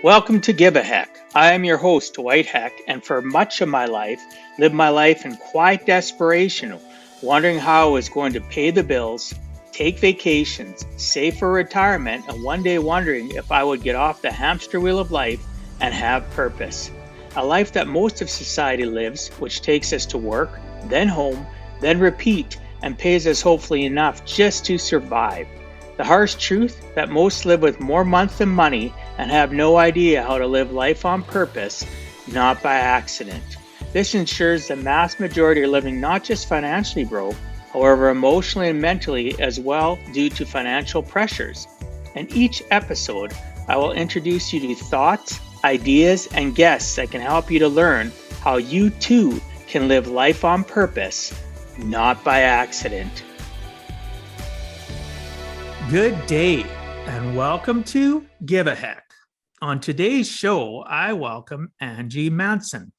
Welcome to Give a Heck. I am your host, Dwight Heck, and for much of my life, lived my life in quiet desperation, wondering how I was going to pay the bills, take vacations, save for retirement, and one day wondering if I would get off the hamster wheel of life and have purpose. A life that most of society lives, which takes us to work, then home, then repeat, and pays us hopefully enough just to survive. The harsh truth that most live with more month than money and have no idea how to live life on purpose, not by accident. This ensures the mass majority are living not just financially broke, however emotionally and mentally as well due to financial pressures. In each episode, I will introduce you to thoughts, ideas, and guests that can help you to learn how you too can live life on purpose, not by accident. Good day, and welcome to Give a Heck. On today's show, I welcome Angie Manson.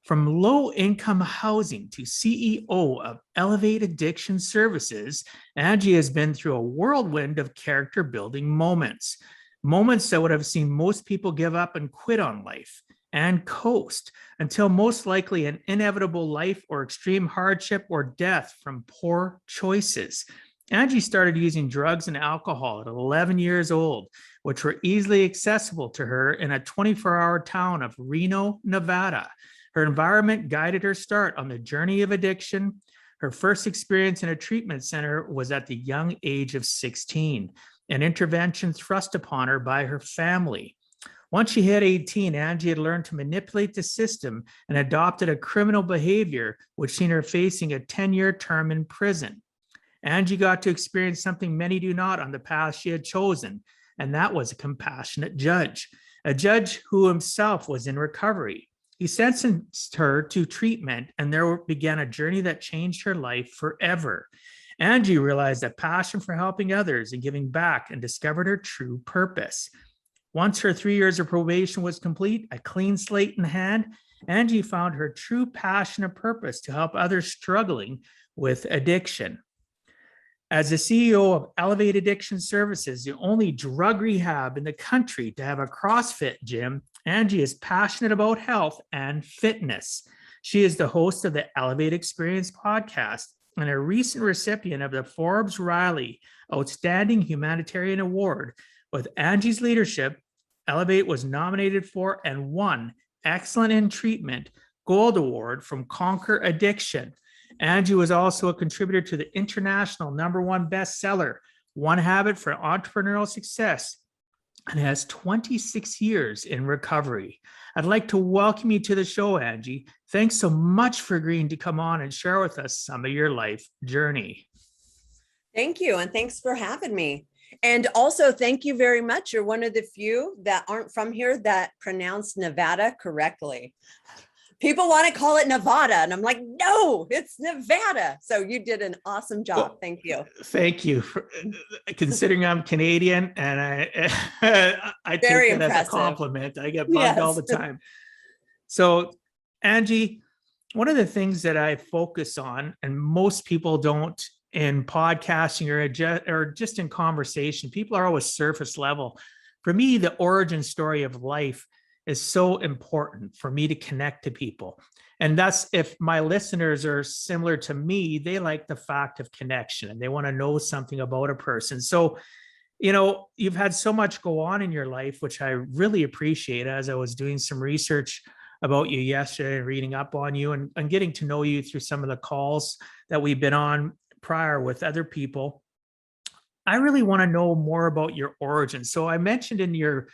From low-income housing to CEO of Elevate Addiction Services, Angie has been through a whirlwind of character-building moments that would have seen most people give up and quit on life and coast until most likely an inevitable life or extreme hardship or death from poor choices. Angie started using drugs and alcohol at 11 years old, which were easily accessible to her in a 24-hour town of Reno, Nevada. Her environment guided her start on the journey of addiction. Her first experience in a treatment center was at the young age of 16, an intervention thrust upon her by her family. Once she hit 18, Angie had learned to manipulate the system and adopted a criminal behavior, which seen her facing a 10-year term in prison. Angie got to experience something many do not on the path she had chosen, and that was a compassionate judge, a judge who himself was in recovery. He sentenced her to treatment, and there began a journey that changed her life forever. Angie realized a passion for helping others and giving back and discovered her true purpose. Once her 3 years of probation was complete, a clean slate in hand, Angie found her true passion and purpose to help others struggling with addiction. As the CEO of Elevate Addiction Services, the only drug rehab in the country to have a CrossFit gym, Angie is passionate about health and fitness. She is the host of the Elevate Experience podcast and a recent recipient of the Forbes Riley Outstanding Humanitarian Award. With Angie's leadership, Elevate was nominated for and won Excellent in Treatment Gold Award from Conquer Addiction. Angie was also a contributor to the international #1 bestseller, One Habit for Entrepreneurial Success, and has 26 years in recovery. I'd like to welcome you to the show, Angie. Thanks so much for agreeing to come on and share with us some of your life journey. Thank you, and thanks for having me. And also, thank you very much. You're one of the few that aren't from here that pronounce Nevada correctly. People want to call it Nevada, and I'm like, no, it's Nevada. So you did an awesome job. Well, thank you. Thank you. Considering I'm Canadian, and I take it as a compliment. I get bugged all the time. So, Angie, one of the things that I focus on, and most people don't in podcasting or just in conversation, people are always surface level. For me, the origin story of life is so important for me to connect to people. And that's, if my listeners are similar to me, they like the fact of connection and they want to know something about a person. So, you know, you've had so much go on in your life, which I really appreciate. As I was doing some research about you yesterday and reading up on you and getting to know you through some of the calls that we've been on prior with other people, I really want to know more about your origin. So I mentioned in your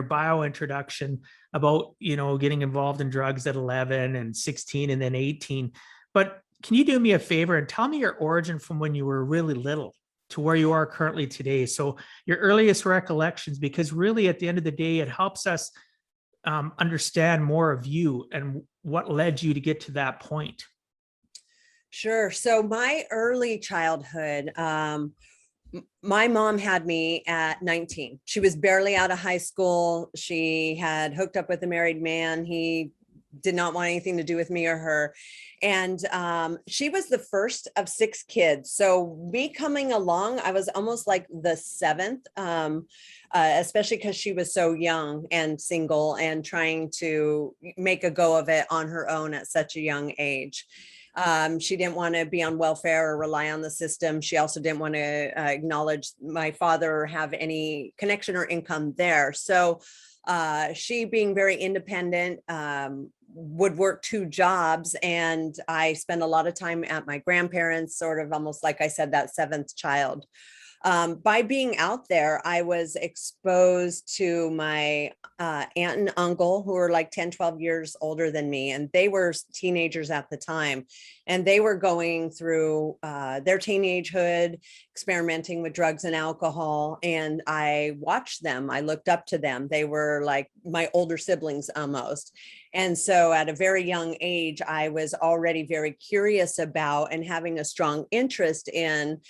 bio introduction about, you know, getting involved in drugs at 11 and 16 and then 18. But can you do me a favor and tell me your origin from when you were really little to where you are currently today? So your earliest recollections, because really at the end of the day, it helps us understand more of you and what led you to get to that point. Sure. So my early childhood, my mom had me at 19. She was barely out of high school. She had hooked up with a married man. He did not want anything to do with me or her. And she was the first of 6 kids. So me coming along, I was almost like the 7th, especially because she was so young and single and trying to make a go of it on her own at such a young age. She didn't want to be on welfare or rely on the system. She also didn't want to acknowledge my father or have any connection or income there. So she, being very independent, would work 2 jobs. And I spent a lot of time at my grandparents, sort of almost like I said, that 7th child. By being out there, I was exposed to my aunt and uncle, who were like 10, 12 years older than me. And they were teenagers at the time. And they were going through their teenagehood, experimenting with drugs and alcohol. And I watched them. I looked up to them. They were like my older siblings almost. And so at a very young age, I was already very curious about and having a strong interest in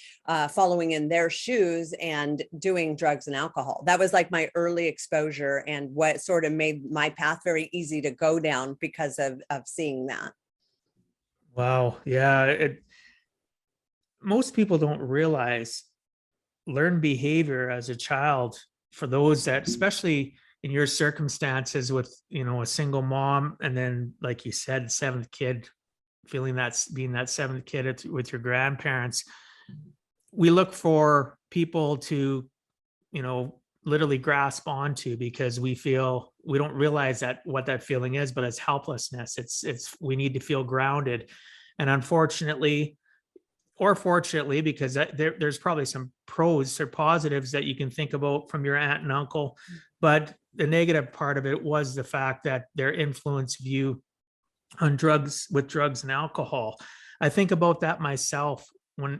following in their shoes and doing drugs and alcohol. That was like my early exposure and what sort of made my path very easy to go down because of seeing that. Wow. Yeah. Most people don't realize learned behavior as a child, for those that, especially in your circumstances with, a single mom, and then, like you said, 7th kid, feeling that's being that 7th kid with your grandparents, we look for people to, literally grasp onto, because we feel, we don't realize that what that feeling is, but it's helplessness. It's we need to feel grounded. And unfortunately, or fortunately, because there's probably some pros or positives that you can think about from your aunt and uncle, but the negative part of it was the fact that their influence of you on drugs and alcohol. I think about that myself when,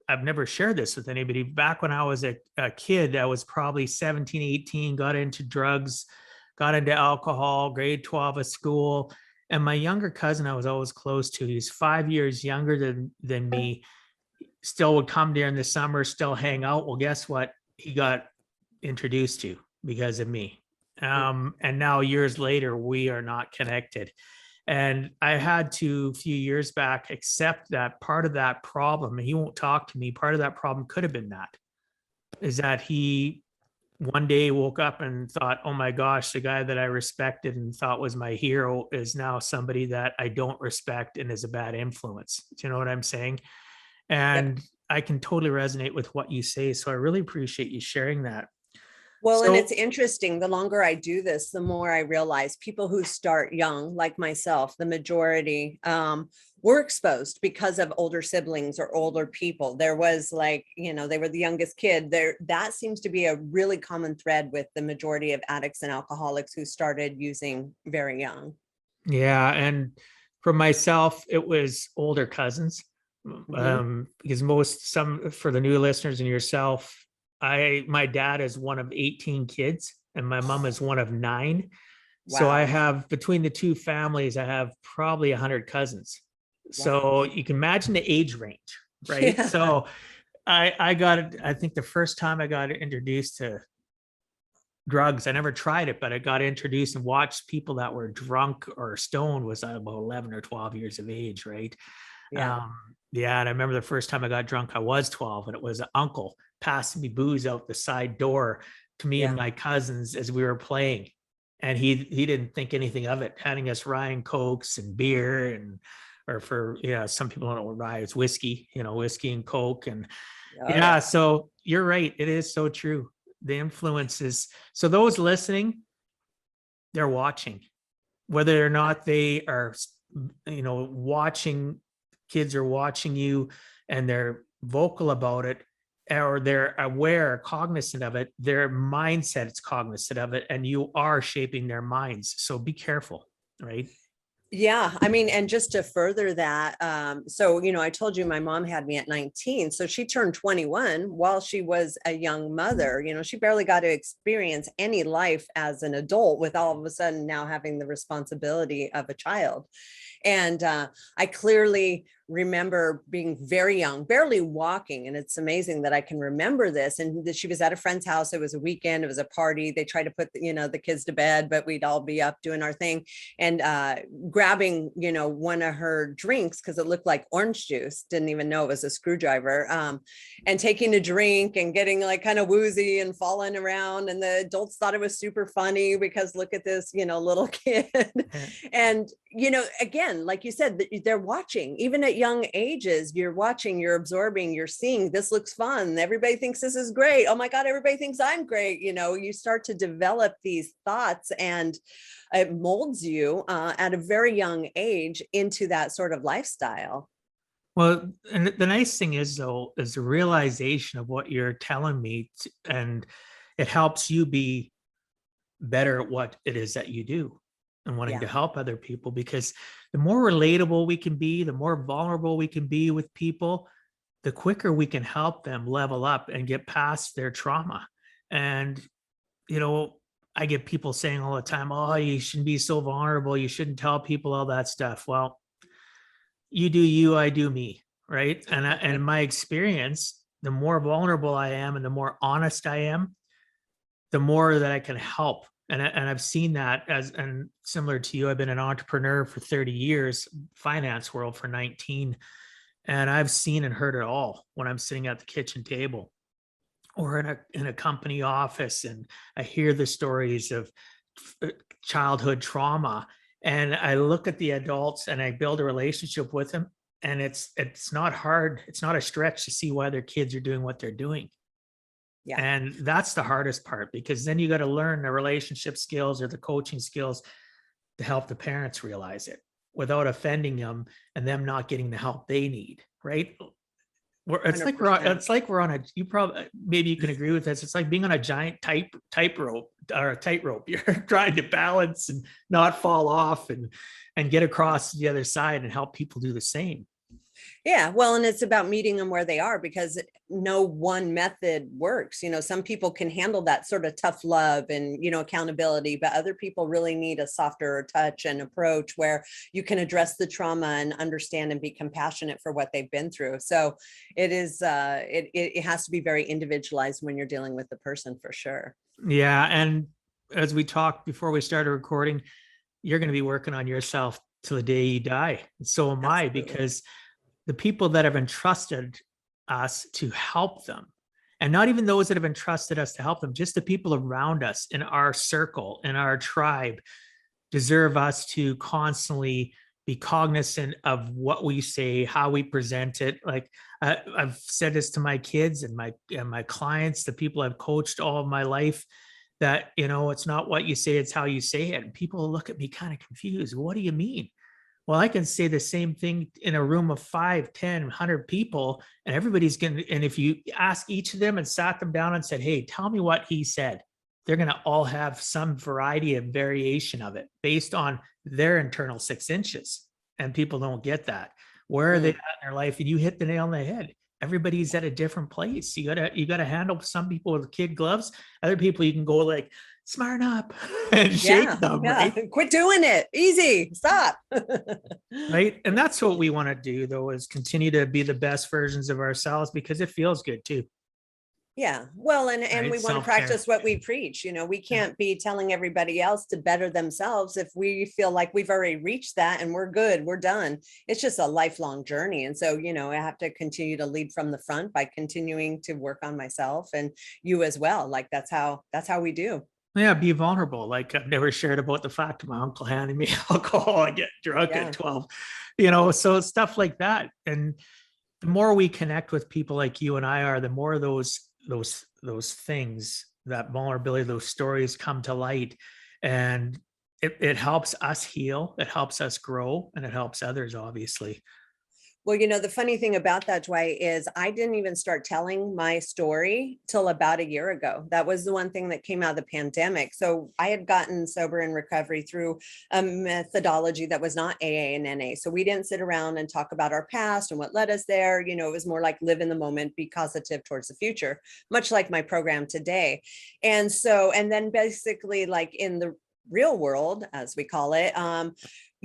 I've never shared this with anybody. Back when I was a kid, I was probably 17, 18, got into drugs, got into alcohol, grade 12 of school. And my younger cousin, I was always close to, he's 5 years younger than me, still would come during the summer, still hang out. Well, guess what? He got introduced to because of me. And now years later, we are not connected. And I had to, a few years back, accept that part of that problem, and he won't talk to me, part of that problem could have been that he one day woke up and thought, oh my gosh, the guy that I respected and thought was my hero is now somebody that I don't respect and is a bad influence. Do you know what I'm saying? And yep. I can totally resonate with what you say. So I really appreciate you sharing that. Well, and it's interesting, the longer I do this, the more I realize people who start young, like myself, the majority, were exposed because of older siblings or older people. There was like, they were the youngest kid there. That seems to be a really common thread with the majority of addicts and alcoholics who started using very young. Yeah. And for myself, it was older cousins. Because for the new listeners and yourself, my dad is one of 18 kids and my mom is one of 9. Wow. So I have, between the 2 families, I have probably 100 cousins. Wow. So you can imagine the age range, right? Yeah. So I think the first time I got introduced to drugs, I never tried it, but I got introduced and watched people that were drunk or stoned was about 11 or 12 years of age, right? Yeah. And I remember the first time I got drunk, I was 12, and it was an uncle passing me booze out the side door to me and my cousins as we were playing. And he didn't think anything of it, handing us rye and cokes and beer some people don't know what rye is, whiskey and coke. And so you're right. It is so true. The influences. So those listening, they're watching, whether or not they are, watching. Kids are watching you and they're vocal about it, or they're aware, cognizant of it. Their mindset is cognizant of it, and you are shaping their minds. So be careful, right? Yeah. I mean, and just to further that, I told you my mom had me at 19. So she turned 21 while she was a young mother. She barely got to experience any life as an adult, with all of a sudden now having the responsibility of a child. And I clearly remember being very young, barely walking. And it's amazing that I can remember this. And that she was at a friend's house. It was a weekend. It was a party. They tried to put, the kids to bed, but we'd all be up doing our thing, and grabbing, one of her drinks, because it looked like orange juice. Didn't even know it was a screwdriver. And taking a drink and getting like kind of woozy and falling around. And the adults thought it was super funny because look at this, little kid. And, again, like you said, they're watching, even at young ages, you're watching, you're absorbing, you're seeing, this looks fun. Everybody thinks this is great. Oh my God, everybody thinks I'm great. You start to develop these thoughts, and it molds you at a very young age into that sort of lifestyle. Well, and the nice thing is, though, is the realization of what you're telling me, and it helps you be better at what it is that you do and wanting to help other people, because the more relatable we can be, the more vulnerable we can be with people, the quicker we can help them level up and get past their trauma. And, I get people saying all the time, oh, you shouldn't be so vulnerable. You shouldn't tell people all that stuff. Well, you do you, I do me, right? And in my experience, the more vulnerable I am and the more honest I am, the more that I can help. And I've seen that and similar to you, I've been an entrepreneur for 30 years, finance world for 19. And I've seen and heard it all when I'm sitting at the kitchen table or in a company office. And I hear the stories of childhood trauma. And I look at the adults and I build a relationship with them. And it's not hard. It's not a stretch to see why their kids are doing what they're doing. Yeah. And that's the hardest part, because then you got to learn the relationship skills or the coaching skills to help the parents realize it without offending them and them not getting the help they need. Right. It's 100%. It's like we're on a, maybe you can agree with this. It's like being on a giant tightrope or a tightrope. You're trying to balance and not fall off and get across the other side and help people do the same. Yeah, well, and it's about meeting them where they are, because no one method works. Some people can handle that sort of tough love and, accountability, but other people really need a softer touch and approach where you can address the trauma and understand and be compassionate for what they've been through. So it is, it has to be very individualized when you're dealing with the person, for sure. Yeah. And as we talked before we started recording, you're going to be working on yourself till the day you die. And so am I, because the people that have entrusted us to help them, and not even those that have entrusted us to help them, just the people around us in our circle, in our tribe, deserve us to constantly be cognizant of what we say, how we present it. Like I've said this to my kids and my clients, the people I've coached all of my life, that, it's not what you say, it's how you say it. And people look at me kind of confused. What do you mean? Well, I can say the same thing in a room of 5, 10, 100 people, and everybody's going to, and if you ask each of them and sat them down and said, hey, tell me what he said, they're going to all have some variety of variation of it based on their internal 6 inches. And people don't get that. Where are they at in their life? And you hit the nail on the head. Everybody's at a different place. You gotta handle some people with kid gloves. Other people, you can go like, smarten up and shake them, right? Quit doing it. Easy. Stop. Right. And that's what we want to do, though, is continue to be the best versions of ourselves, because it feels good too. Yeah. Well, and right? We want to practice what we preach. We can't be telling everybody else to better themselves if we feel like we've already reached that and we're good, we're done. It's just a lifelong journey. And so, I have to continue to lead from the front by continuing to work on myself, and you as well. Like that's how we do. Yeah, be vulnerable. Like I've never shared about the fact of my uncle handing me alcohol. I get drunk at 12, so stuff like that. And the more we connect with people like you and I are, the more those things, that vulnerability, those stories come to light, and it helps us heal, it helps us grow, and it helps others, obviously. Well, the funny thing about that, Dwight, is I didn't even start telling my story till about a year ago. That was the one thing that came out of the pandemic. So I had gotten sober in recovery through a methodology that was not AA and NA. So we didn't sit around and talk about our past and what led us there. It was more like live in the moment, be positive towards the future, much like my program today. And then basically, like in the real world, as we call it,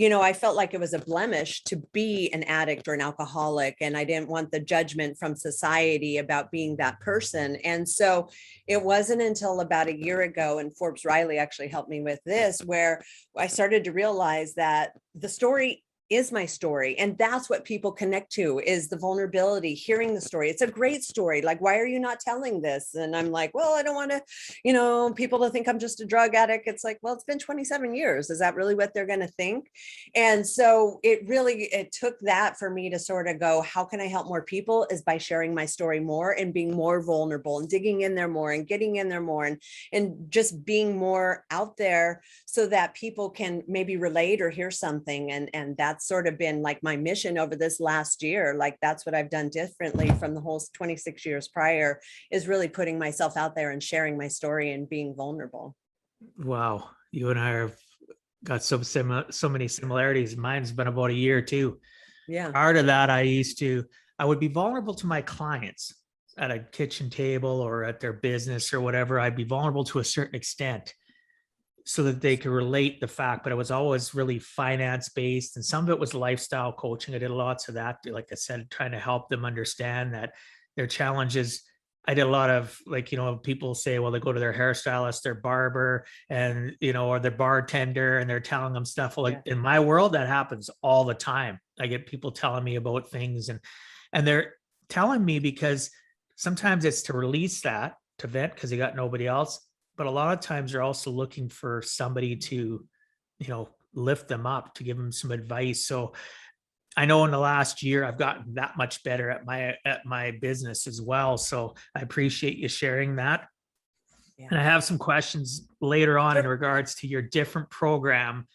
I felt like it was a blemish to be an addict or an alcoholic. And I didn't want the judgment from society about being that person. And so it wasn't until about a year ago, and Forbes Riley actually helped me with this, where I started to realize that the story is my story. And that's what people connect to, is the vulnerability, hearing the story. It's a great story. Like, why are you not telling this? And I'm like, well, I don't want to, people to think I'm just a drug addict. It's like, well, it's been 27 years. Is that really what they're going to think? And so it took that for me to sort of go, how can I help more people, is by sharing my story more and being more vulnerable and digging in there more and getting in there more and just being more out there so that people can maybe relate or hear something. And that's sort of been like my mission over this last year. Like, that's what I've done differently from the whole 26 years prior, is really putting myself out there and sharing my story and being vulnerable. Wow. You and I have got so many similarities. Mine's been about a year too. Yeah. Prior to that, I would be vulnerable to my clients at a kitchen table or at their business or whatever. I'd be vulnerable to a certain extent, so that they could relate the fact, but it was always really finance based. And some of it was lifestyle coaching. I did lots of that. Like I said, trying to help them understand that their challenges. I did a lot of, like, people say, well, they go to their hairstylist, their barber, and, or their bartender, and they're telling them stuff. Well, like, in my world, that happens all the time. I get people telling me about things, and they're telling me because sometimes it's to release that, to vent, because they got nobody else. But a lot of times they're also looking for somebody to, lift them up, to give them some advice. So I know in the last year, I've gotten that much better at my business as well. So I appreciate you sharing that. Yeah. And I have some questions later on in regards to your different program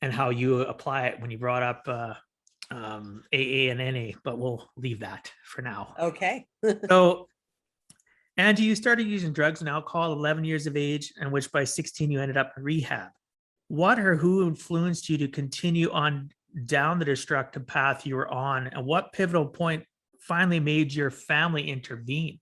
and how you apply it when you brought up AA and NA, but we'll leave that for now. Okay. So Angie, you started using drugs and alcohol at 11 years of age, and which by 16 you ended up in rehab. What or who influenced you to continue on down the destructive path you were on, and what pivotal point finally made your family intervene?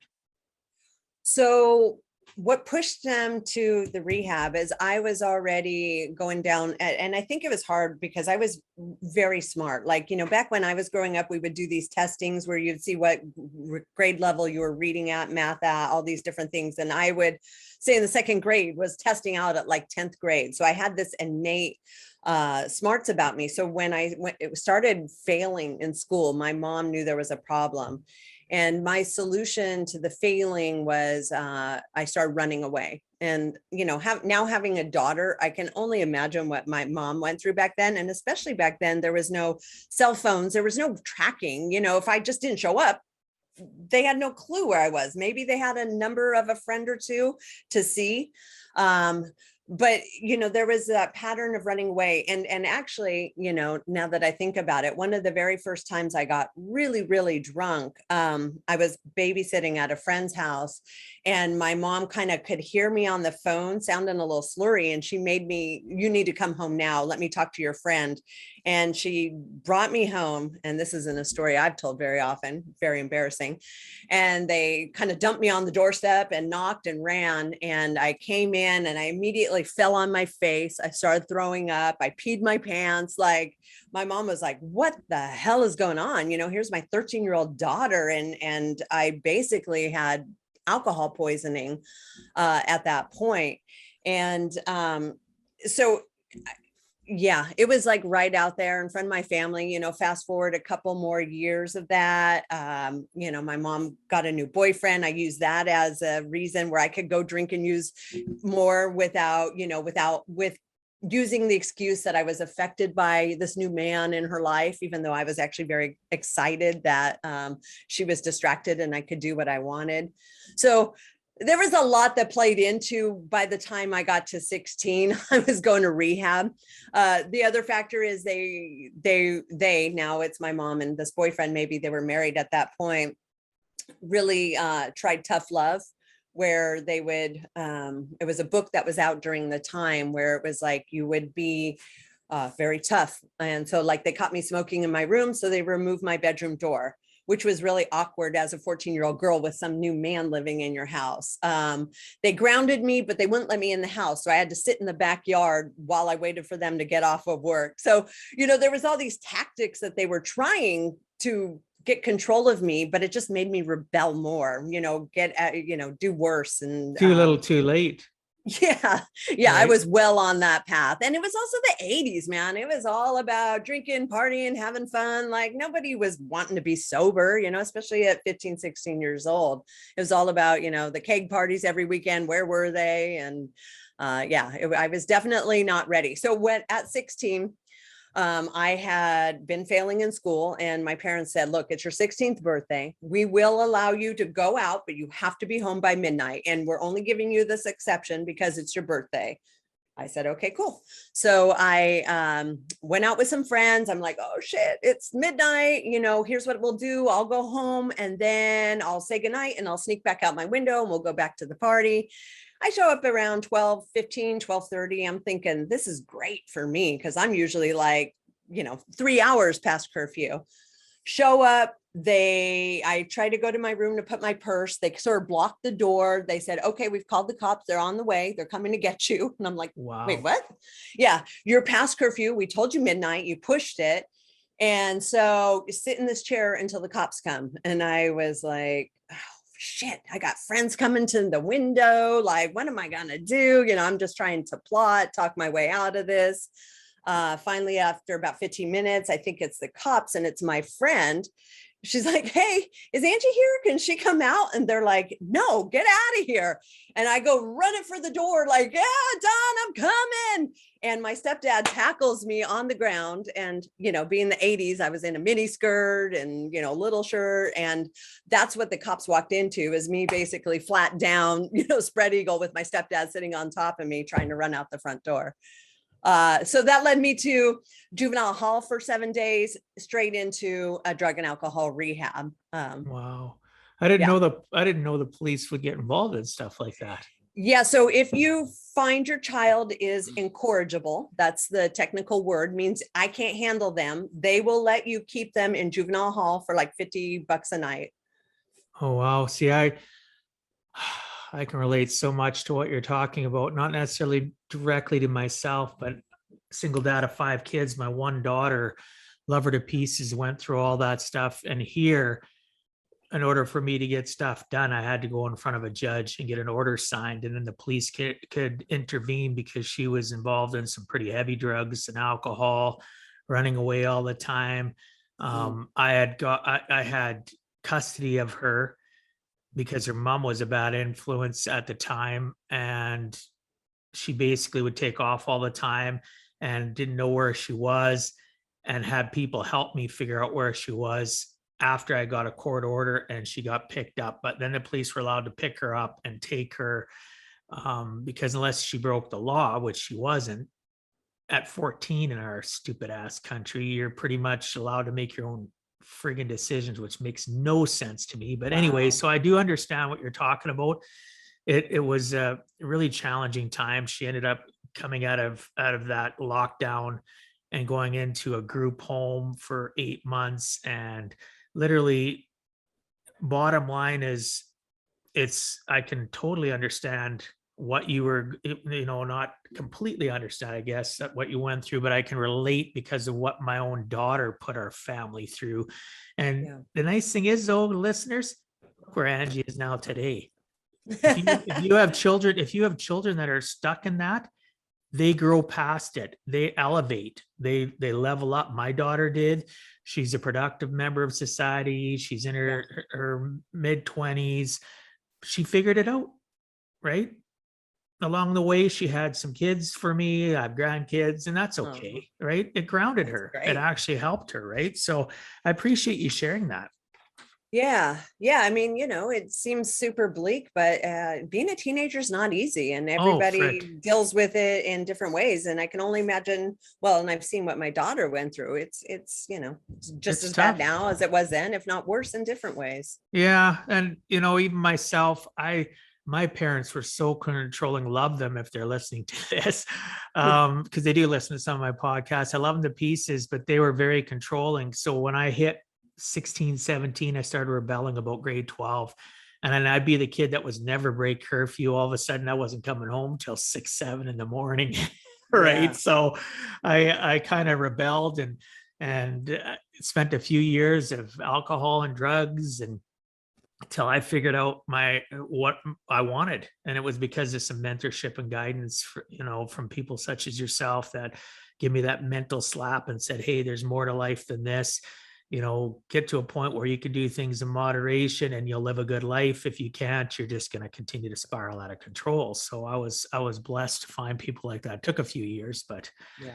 So what pushed them to the rehab is I was already going down, and I think it was hard because I was very smart. Like, back when I was growing up, we would do these testings where you'd see what grade level you were reading at, math at, all these different things. And I would say in the second grade was testing out at like 10th grade. So I had this innate smarts about me. So when it started failing in school, my mom knew there was a problem. And my solution to the failing was I started running away. And, now having a daughter, I can only imagine what my mom went through back then. And especially back then, there was no cell phones. There was no tracking. If I just didn't show up, they had no clue where I was. Maybe they had a number of a friend or two to see. But, there was that pattern of running away. And actually, now that I think about it, one of the very first times I got really, really drunk, I was babysitting at a friend's house, and my mom kind of could hear me on the phone sounding a little slurry. And she made me, you need to come home now. Let me talk to your friend. And she brought me home. And this isn't a story I've told very often, very embarrassing. And they kind of dumped me on the doorstep and knocked and ran. And I came in and I immediately fell on my face. I started throwing up. I peed my pants. Like, my mom was like, what the hell is going on? Here's my 13-year-old daughter. And I basically had alcohol poisoning at that point. And so yeah, it was like right out there in front of my family. Fast forward a couple more years of that. My mom got a new boyfriend. I used that as a reason where I could go drink and use more without using the excuse that I was affected by this new man in her life, even though I was actually very excited that she was distracted and I could do what I wanted. So there was a lot that played into. By the time I got to 16, I was going to rehab. The other factor is they now it's my mom and this boyfriend, maybe they were married at that point, really tried tough love, where they would, it was a book that was out during the time where it was like, you would be very tough. And so like they caught me smoking in my room. So they removed my bedroom door. which was really awkward as a 14-year-old girl with some new man living in your house. They grounded me, but they wouldn't let me in the house. So I had to sit in the backyard while I waited for them to get off of work. So, there was all these tactics that they were trying to get control of me, but it just made me rebel more, do worse. And too little, too late. Yeah. Right? I was well on that path. And it was also the 80s, man. It was all about drinking, partying, having fun. Like nobody was wanting to be sober, especially at 15, 16 years old. It was all about, the keg parties every weekend. Where were they? And I was definitely not ready. So at 16, I had been failing in school, and my parents said, look, it's your 16th birthday. We will allow you to go out, but you have to be home by midnight. And we're only giving you this exception because it's your birthday. I said, okay, cool. So I went out with some friends. I'm like, oh shit, it's midnight. Here's what we'll do. I'll go home and then I'll say goodnight and I'll sneak back out my window and we'll go back to the party. I show up around 12:15, 12:30. I'm thinking this is great for me because I'm usually like, 3 hours past curfew. Show up. I tried to go to my room to put my purse. They sort of blocked the door. They said, okay, we've called the cops. They're on the way. They're coming to get you. And I'm like, wow. Wait, what? Yeah, you're past curfew. We told you midnight. You pushed it. And so sit in this chair until the cops come. And I was like, oh, shit, I got friends coming to the window. Like, what am I going to do? I'm just trying to talk my way out of this. Finally, after about 15 minutes, I think it's the cops and it's my friend. She's like, hey, is Angie here? Can she come out? And they're like, no, get out of here. And I go running for the door like, yeah, Don, I'm coming. And my stepdad tackles me on the ground. And, being the 80s, I was in a mini skirt and, little shirt. And that's what the cops walked into, is me basically flat down, spread eagle with my stepdad sitting on top of me, trying to run out the front door. So that led me to juvenile hall for 7 days, straight into a drug and alcohol rehab. Wow. I didn't know the police would get involved in stuff like that. Yeah. So if you find your child is incorrigible, that's the technical word, means I can't handle them, they will let you keep them in juvenile hall for like $50 a night. Oh, wow. See, I can relate so much to what you're talking about, not necessarily directly to myself, but single dad of 5 kids. My one daughter, love her to pieces, went through all that stuff. And here, in order for me to get stuff done, I had to go in front of a judge and get an order signed. And then the police could intervene because she was involved in some pretty heavy drugs and alcohol, running away all the time. I had custody of her because her mom was a bad influence at the time. And she basically would take off all the time and didn't know where she was, and had people help me figure out where she was after I got a court order and she got picked up. But then the police were allowed to pick her up and take her, because unless she broke the law, which she wasn't, at 14 in our stupid ass country, you're pretty much allowed to make your own friggin' decisions, which makes no sense to me. But anyway, so I do understand what you're talking about. It was a really challenging time. She ended up coming out of that lockdown and going into a group home for 8 months. And literally, bottom line is, I can totally understand what you were, not completely understand, I guess, what you went through, but I can relate because of what my own daughter put our family through. And the nice thing is, though, listeners, look where Angie is now today. If you have children that are stuck in that, they grow past it. They elevate. They level up. My daughter did. She's a productive member of society. She's in her mid-20s. She figured it out, right? Along the way, she had some kids for me. I have grandkids, and that's okay, right? It grounded her. Great. It actually helped her, right? So I appreciate you sharing that. Yeah. I mean, it seems super bleak, but being a teenager is not easy, and everybody deals with it in different ways. And I can only imagine, and I've seen what my daughter went through. It's just as bad now as it was then, if not worse in different ways. Yeah. And, even myself, my parents were so controlling. Love them if they're listening to this, because they do listen to some of my podcasts. I love them to pieces, but they were very controlling. So when I hit 16, 17, I started rebelling about grade 12. And then I'd be the kid that was never break curfew. All of a sudden I wasn't coming home till 6, 7 in the morning. Right. Yeah. So I kind of rebelled and spent a few years of alcohol and drugs and until I figured out what I wanted. And it was because of some mentorship and guidance, from people such as yourself that give me that mental slap and said, hey, there's more to life than this. Get to a point where you can do things in moderation and you'll live a good life. If you can't, you're just going to continue to spiral out of control. So I was blessed to find people like that. It took a few years, but Yeah.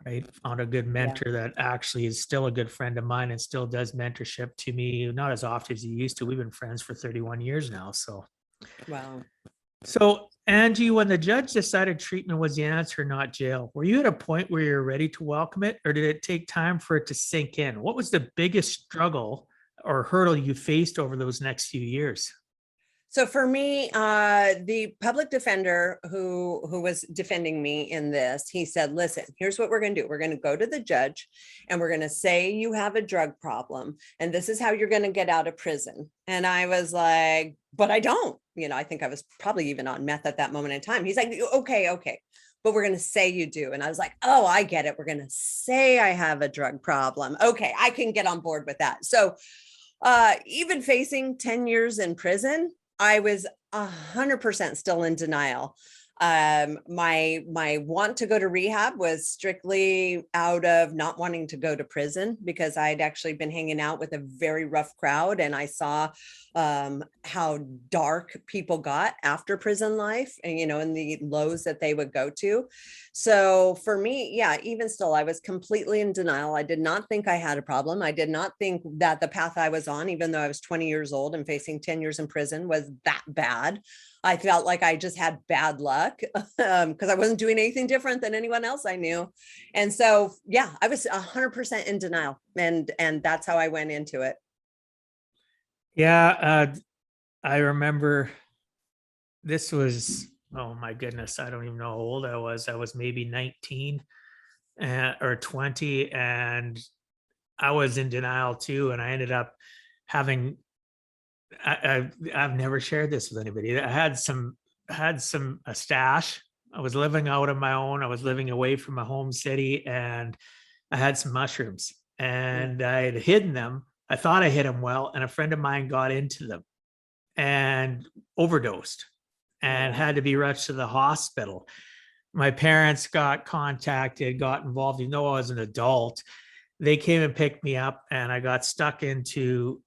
right, found a good mentor that actually is still a good friend of mine and still does mentorship to me, not as often as he used to. We've been friends for 31 years now. Wow. So Angie, when the judge decided treatment was the answer, not jail, were you at a point where you're ready to welcome it, or did it take time for it to sink in? What was the biggest struggle or hurdle you faced over those next few years? So for me, the public defender who was defending me in this, he said, listen, here's what we're going to do. We're going to go to the judge and we're going to say you have a drug problem and this is how you're going to get out of prison. And I was like, but I don't. I think I was probably even on meth at that moment in time. He's like, okay. But we're going to say you do. And I was like, oh, I get it. We're going to say I have a drug problem. Okay, I can get on board with that. So even facing 10 years in prison, I was 100% still in denial. My want to go to rehab was strictly out of not wanting to go to prison because I'd actually been hanging out with a very rough crowd and I saw how dark people got after prison life and, and the lows that they would go to. So for me, yeah, even still, I was completely in denial. I did not think I had a problem. I did not think that the path I was on, even though I was 20 years old and facing 10 years in prison, was that bad. I felt like I just had bad luck because I wasn't doing anything different than anyone else I knew. And so, yeah, I was 100% in denial. And that's how I went into it. Yeah. I remember this was, oh my goodness, I don't even know how old I was. I was maybe 19 or 20. And I was in denial too. And I ended up having I've never shared this with anybody. I had a stash. I was living out on my own. I was living away from my home city and I had some mushrooms and I had hidden them. I thought I hid them well. And a friend of mine got into them and overdosed and had to be rushed to the hospital. My parents got contacted, got involved. I was an adult. They came and picked me up and I got stuck into,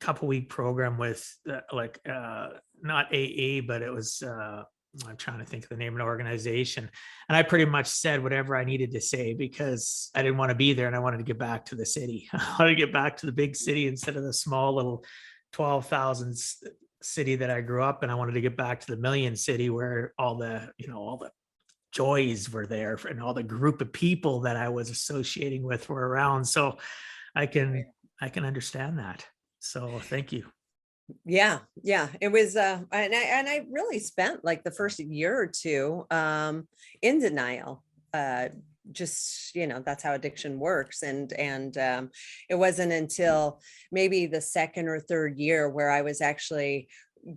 couple-week program with not AA, but it was I'm trying to think of the name of the organization. And I pretty much said whatever I needed to say because I didn't want to be there and I wanted to get back to the city. I wanted to get back to the big city instead of the small little 12,000 city that I grew up in. I wanted to get back to the million city where all the joys were there and all the group of people that I was associating with were around. So I can understand that. So thank you. Yeah. It was, and I really spent like the first year or two in denial. Just, that's how addiction works. And it wasn't until maybe the second or third year where I was actually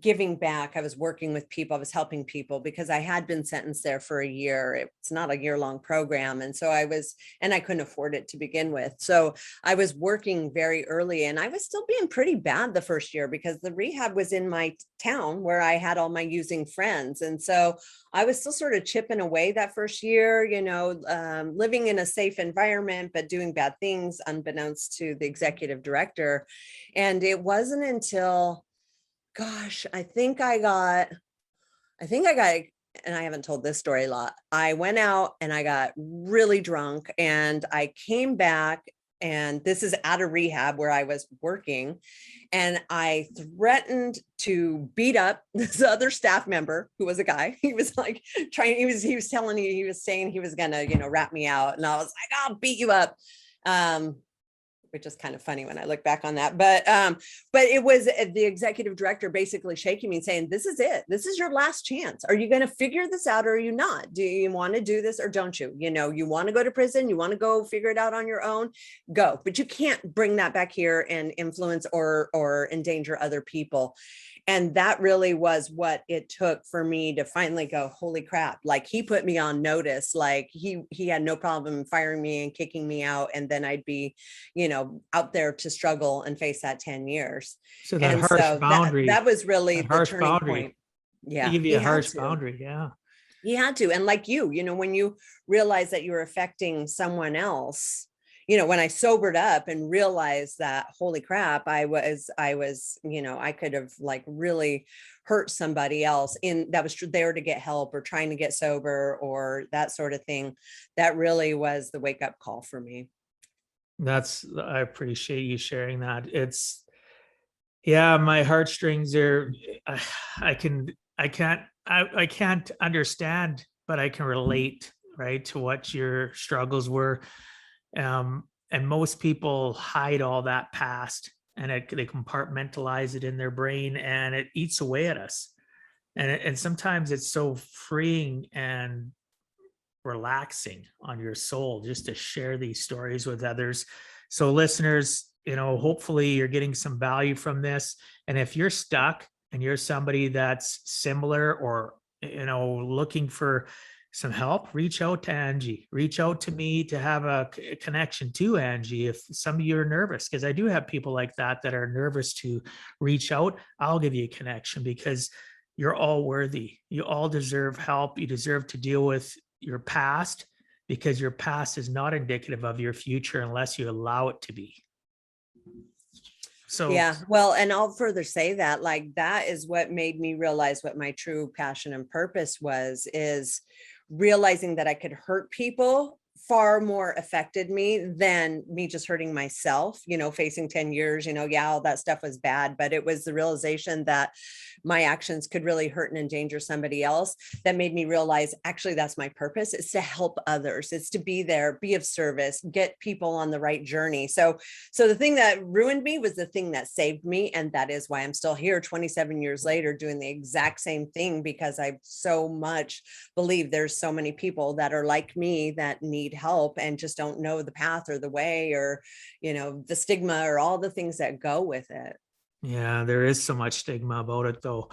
giving back. I was working with people. I was helping people because I had been sentenced there for a year. It's not a year-long program. And so I couldn't afford it to begin with. So I was working very early and I was still being pretty bad the first year because the rehab was in my town where I had all my using friends. And so I was still sort of chipping away that first year, living in a safe environment, but doing bad things unbeknownst to the executive director. And it wasn't until I think I got, and I haven't told this story a lot. I went out and I got really drunk and I came back, and this is out of rehab where I was working. And I threatened to beat up this other staff member who was a guy. He was like he was saying he was going to, rat me out. And I was like, I'll beat you up. which is kind of funny when I look back on that. But it was the executive director basically shaking me and saying, this is it. This is your last chance. Are you going to figure this out or are you not? Do you want to do this or don't you? You know, you want to go to prison, you want to go figure it out on your own, go. But you can't bring that back here and influence or endanger other people. And that really was what it took for me to finally go, holy crap. Like he put me on notice. Like he had no problem firing me and kicking me out. And then I'd be, you know, out there to struggle and face that 10 years. So that And harsh so boundary, that was really that the harsh turning boundary, point. they Yeah. give you He a harsh had to. boundary. Yeah. He had to. And like you know, when you realize that you're affecting someone else, you know, when I sobered up and realized that, holy crap, I was, you know, I could have like really hurt somebody else that was there to get help or trying to get sober or that sort of thing. That really was the wake up call for me. I appreciate you sharing that. Yeah, my heartstrings are, I can't understand, but I can relate, right, to what your struggles were. And most people hide all that past and they compartmentalize it in their brain and it eats away at us. And sometimes it's so freeing and relaxing on your soul just to share these stories with others. So listeners, you know, hopefully you're getting some value from this. And if you're stuck and you're somebody that's similar or, you know, looking for some help, reach out to Angie, reach out to me to have a connection to Angie. If some of you are nervous, because I do have people like that are nervous to reach out, I'll give you a connection because you're all worthy. You all deserve help. You deserve to deal with your past because your past is not indicative of your future unless you allow it to be. So yeah, well, and I'll further say that like that is what made me realize what my true passion and purpose was, is realizing that I could hurt people far more affected me than me just hurting myself, you know, facing 10 years, you know, yeah, all that stuff was bad, but it was the realization that my actions could really hurt and endanger somebody else that made me realize actually that's my purpose, is to help others. It's to be there, be of service, get people on the right journey. So the thing that ruined me was the thing that saved me. And that is why I'm still here 27 years later doing the exact same thing, because I so much believe there's so many people that are like me that need help and just don't know the path or the way or, you know, the stigma or all the things that go with it. yeah, there is so much stigma about it though.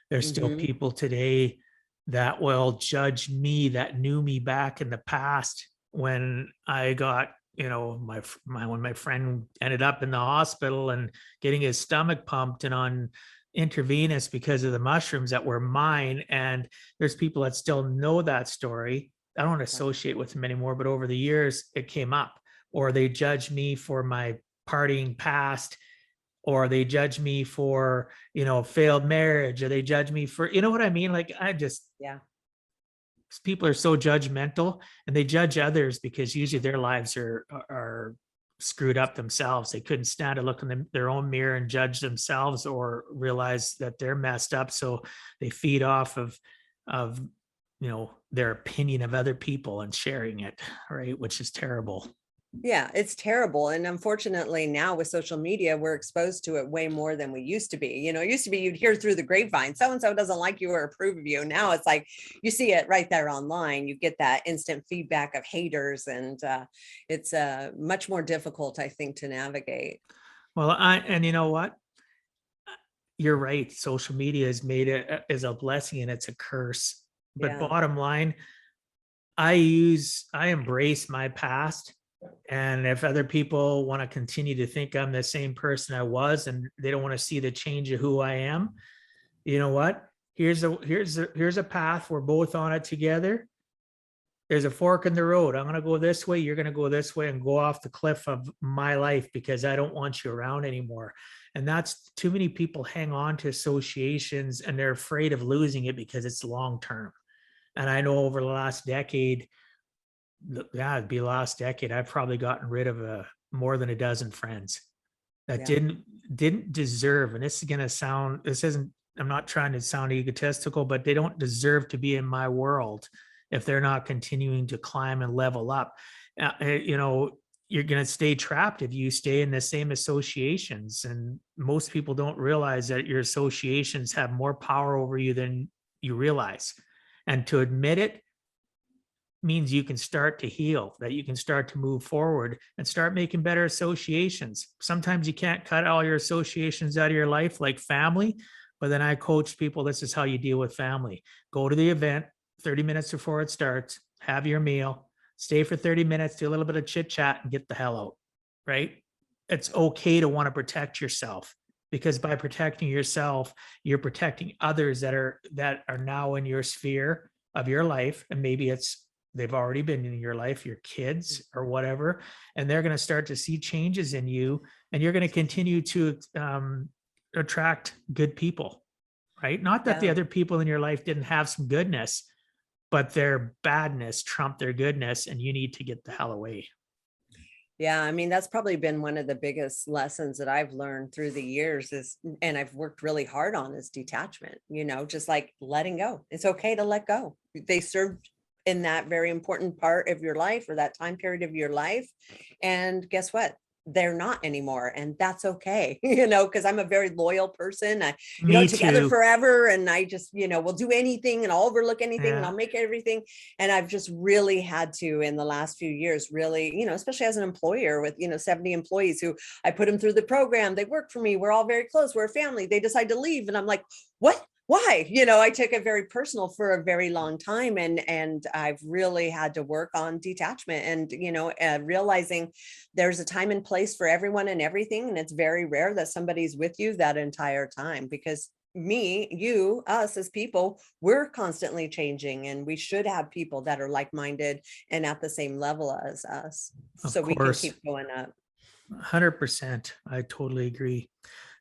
There's still Mhm. people today that will judge me that knew me back in the past when I got, you know, when my friend ended up in the hospital and getting his stomach pumped and on intravenous because of the mushrooms that were mine. And there's people that still know that story. I don't associate with them anymore, but over the years it came up, or they judge me for my partying past, or they judge me for, you know, failed marriage, or they judge me for, you know what I mean? Like Yeah. people are so judgmental and they judge others because usually their lives are screwed up themselves. They couldn't stand to look in their own mirror and judge themselves or realize that they're messed up. So they feed off of, you know, their opinion of other people and sharing it, right? Which is terrible. Yeah, it's terrible. And unfortunately, now with social media, we're exposed to it way more than we used to be. You know, it used to be you'd hear through the grapevine, so and so doesn't like you or approve of you. Now it's like you see it right there online. You get that instant feedback of haters, and it's much more difficult, I think, to navigate. Well, and you know what? You're right. Social media has made it is a blessing and it's a curse. But Yeah. bottom line, I embrace my past. And if other people want to continue to think I'm the same person I was and they don't want to see the change of who I am, you know what? Here's a path. We're both on it together. There's a fork in the road. I'm going to go this way. You're going to go this way and go off the cliff of my life because I don't want you around anymore. And that's too many people hang on to associations and they're afraid of losing it because it's long term. And I know over the last decade, yeah, it'd be last decade, I've probably gotten rid of more than a dozen friends that Yeah. didn't deserve. And this is going to sound, this isn't, I'm not trying to sound egotistical, but they don't deserve to be in my world if they're not continuing to climb and level up. You know, you're going to stay trapped if you stay in the same associations. And most people don't realize that your associations have more power over you than you realize. And to admit it means you can start to heal, that you can start to move forward and start making better associations. Sometimes you can't cut all your associations out of your life, like family, but then I coach people, this is how you deal with family. Go to the event 30 minutes before it starts, have your meal, stay for 30 minutes, do a little bit of chit chat and get the hell out, right? It's okay to want to protect yourself, because by protecting yourself, you're protecting others that are now in your sphere of your life. And maybe they've already been in your life, your kids or whatever, and they're going to start to see changes in you, and you're going to continue to attract good people, right? Not that the Yeah. other people in your life didn't have some goodness, but their badness trumped their goodness, and you need to get the hell away. Yeah, I mean, that's probably been one of the biggest lessons that I've learned through the years and I've worked really hard on, is detachment, just like letting go. It's okay to let go. They served in that very important part of your life, or that time period of your life. And guess what? They're not anymore. And that's okay, because I'm a very loyal person. Me together too. forever. And I just, will do anything and I'll overlook anything and Yeah. I'll make everything. And I've just really had to, in the last few years, really, especially as an employer with, 70 employees who I put them through the program. They work for me. We're all very close. We're a family. They decide to leave. And I'm like, what? Why? I took it very personal for a very long time, and I've really had to work on detachment and realizing there's a time and place for everyone and everything, and it's very rare that somebody's with you that entire time, because me, you, us as people, we're constantly changing, and we should have people that are like-minded and at the same level as us, so we can keep going up. 100%. I totally agree.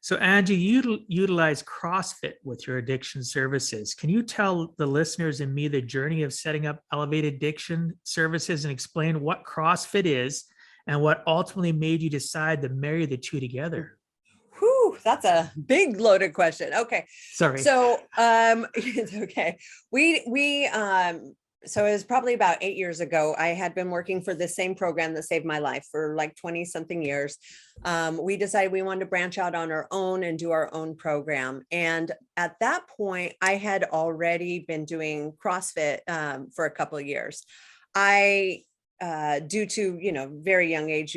So, Angie, you utilize CrossFit with your addiction services. Can you tell the listeners and me the journey of setting up Elevated Addiction Services, and explain what CrossFit is and what ultimately made you decide to marry the two together? Whew, that's a big loaded question. Okay. Sorry. So it's okay. So it was probably about 8 years ago. I had been working for the same program that saved my life for like 20 something years. We decided we wanted to branch out on our own and do our own program. And at that point, I had already been doing CrossFit for a couple of years. I due to very young age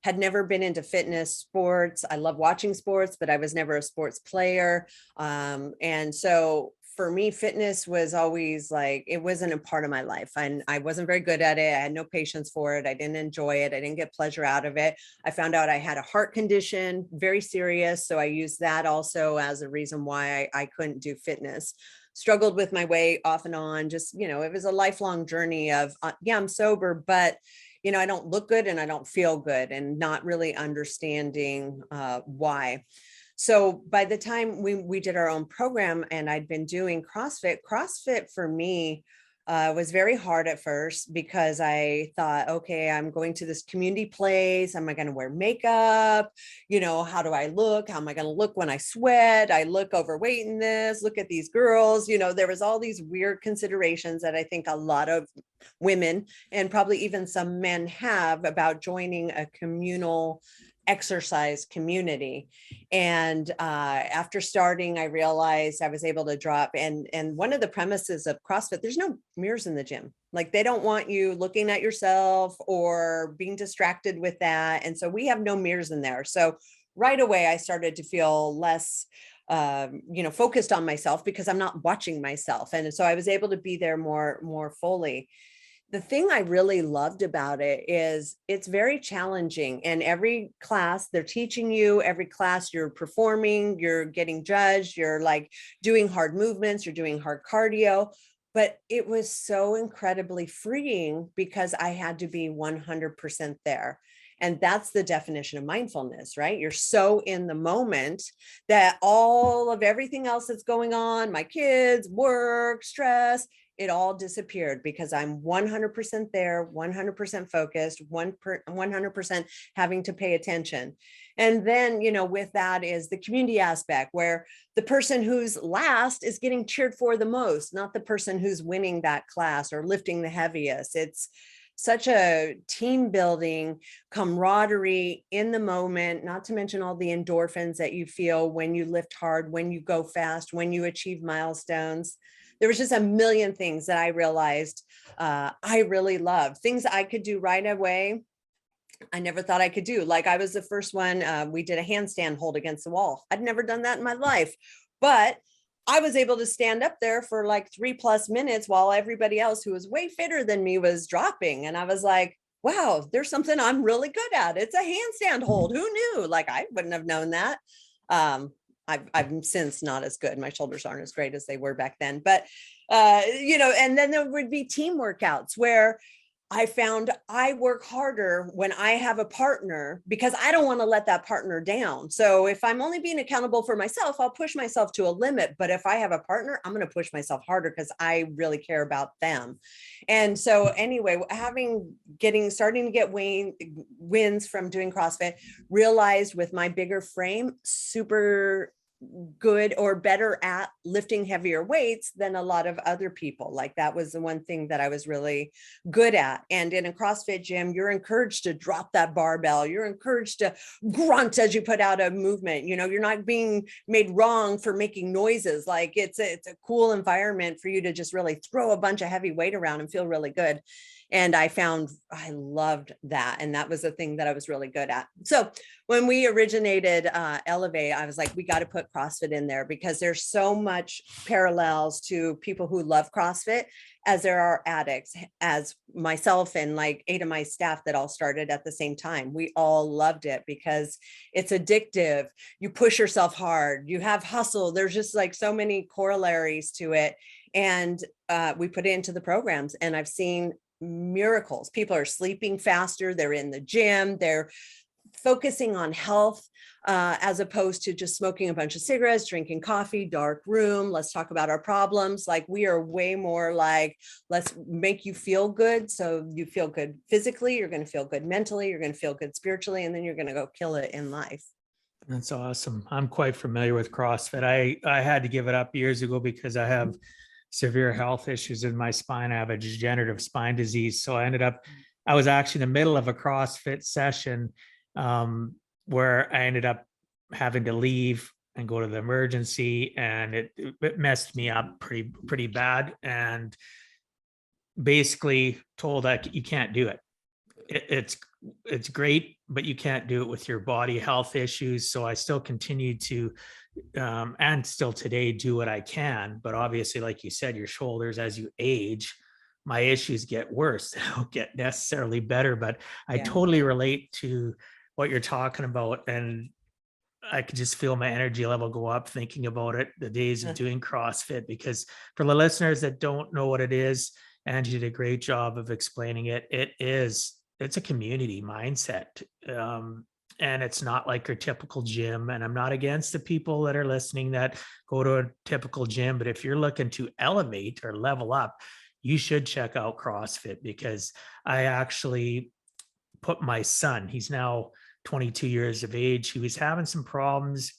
had never been into fitness sports. I love watching sports, but I was never a sports player. And so for me, fitness was always like, it wasn't a part of my life, and I wasn't very good at it. I had no patience for it. I didn't enjoy it. I didn't get pleasure out of it. I found out I had a heart condition, very serious. So I used that also as a reason why I couldn't do fitness. Struggled with my weight off and on, just, it was a lifelong journey of, yeah, I'm sober, but I don't look good and I don't feel good, and not really understanding why. So by the time we did our own program and I'd been doing CrossFit for me was very hard at first, because I thought, okay, I'm going to this community place. Am I going to wear makeup? How do I look? How am I going to look when I sweat? I look overweight in this. Look at these girls. There was all these weird considerations that I think a lot of women, and probably even some men, have about joining a communal exercise community. And after starting, I realized I was able to drop, and one of the premises of CrossFit, there's no mirrors in the gym. Like, they don't want you looking at yourself or being distracted with that. And so we have no mirrors in there. So right away, I started to feel less focused on myself, because I'm not watching myself. And so I was able to be there more fully. The thing I really loved about it is it's very challenging, and every class they're teaching you, every class you're performing, you're getting judged, you're like doing hard movements, you're doing hard cardio, but it was so incredibly freeing, because I had to be 100% there. And that's the definition of mindfulness, right? You're so in the moment that all of everything else that's going on, my kids, work, stress, it all disappeared, because I'm 100% there, 100% focused, 100% having to pay attention. And then, with that is the community aspect, where the person who's last is getting cheered for the most, not the person who's winning that class or lifting the heaviest. such a team building, camaraderie in the moment, not to mention all the endorphins that you feel when you lift hard, when you go fast, when you achieve milestones. There was just a million things that I realized I really loved, things I could do right away. I never thought I could do. Like I was the first one. We did a handstand hold against the wall. I'd never done that in my life, but I was able to stand up there for like 3+ minutes while everybody else who was way fitter than me was dropping. And I was like, wow, there's something I'm really good at. It's a handstand hold. Who knew? Like I wouldn't have known that. I'm since not as good. My shoulders aren't as great as they were back then, but and then there would be team workouts where I found I work harder when I have a partner because I don't want to let that partner down. So if I'm only being accountable for myself, I'll push myself to a limit. But if I have a partner, I'm going to push myself harder because I really care about them. And so anyway, starting to get wins from doing CrossFit, realized with my bigger frame, super good or better at lifting heavier weights than a lot of other people. Like that was the one thing that I was really good at. And in a CrossFit gym, you're encouraged to drop that barbell. You're encouraged to grunt as you put out a movement. You're not being made wrong for making noises. Like it's a cool environment for you to just really throw a bunch of heavy weight around and feel really good. And I found I loved that. And that was the thing that I was really good at. So when we originated Elevate, I was like, we got to put CrossFit in there because there's so much parallels to people who love CrossFit as there are addicts, as myself and like 8 of my staff that all started at the same time. We all loved it because it's addictive. You push yourself hard. You have hustle. There's just like so many corollaries to it. And we put it into the programs and I've seen miracles. People are sleeping faster. They're in the gym. They're focusing on health as opposed to just smoking a bunch of cigarettes, drinking coffee, dark room. Let's talk about our problems. Like we are way more like, let's make you feel good. So you feel good physically, you're going to feel good mentally, you're going to feel good spiritually, and then you're going to go kill it in life. That's awesome. I'm quite familiar with CrossFit. I had to give it up years ago because I have severe health issues in my spine. I have a degenerative spine disease. So I was actually in the middle of a CrossFit session where I ended up having to leave and go to the emergency, and it messed me up pretty bad, and basically told that you can't do it. It's great, but you can't do it with your body health issues. So I still continue to and still today do what I can, but obviously, like you said, your shoulders, as you age, my issues get worse. They don't get necessarily better, but I totally relate to what you're talking about. And I could just feel my energy level go up thinking about it, the days of doing CrossFit, because for the listeners that don't know what it is, Angie did a great job of explaining it. It's a community mindset. And it's not like your typical gym. And I'm not against the people that are listening that go to a typical gym, but if you're looking to elevate or level up, you should check out CrossFit, because I actually put my son, he's now 22 years of age. He was having some problems,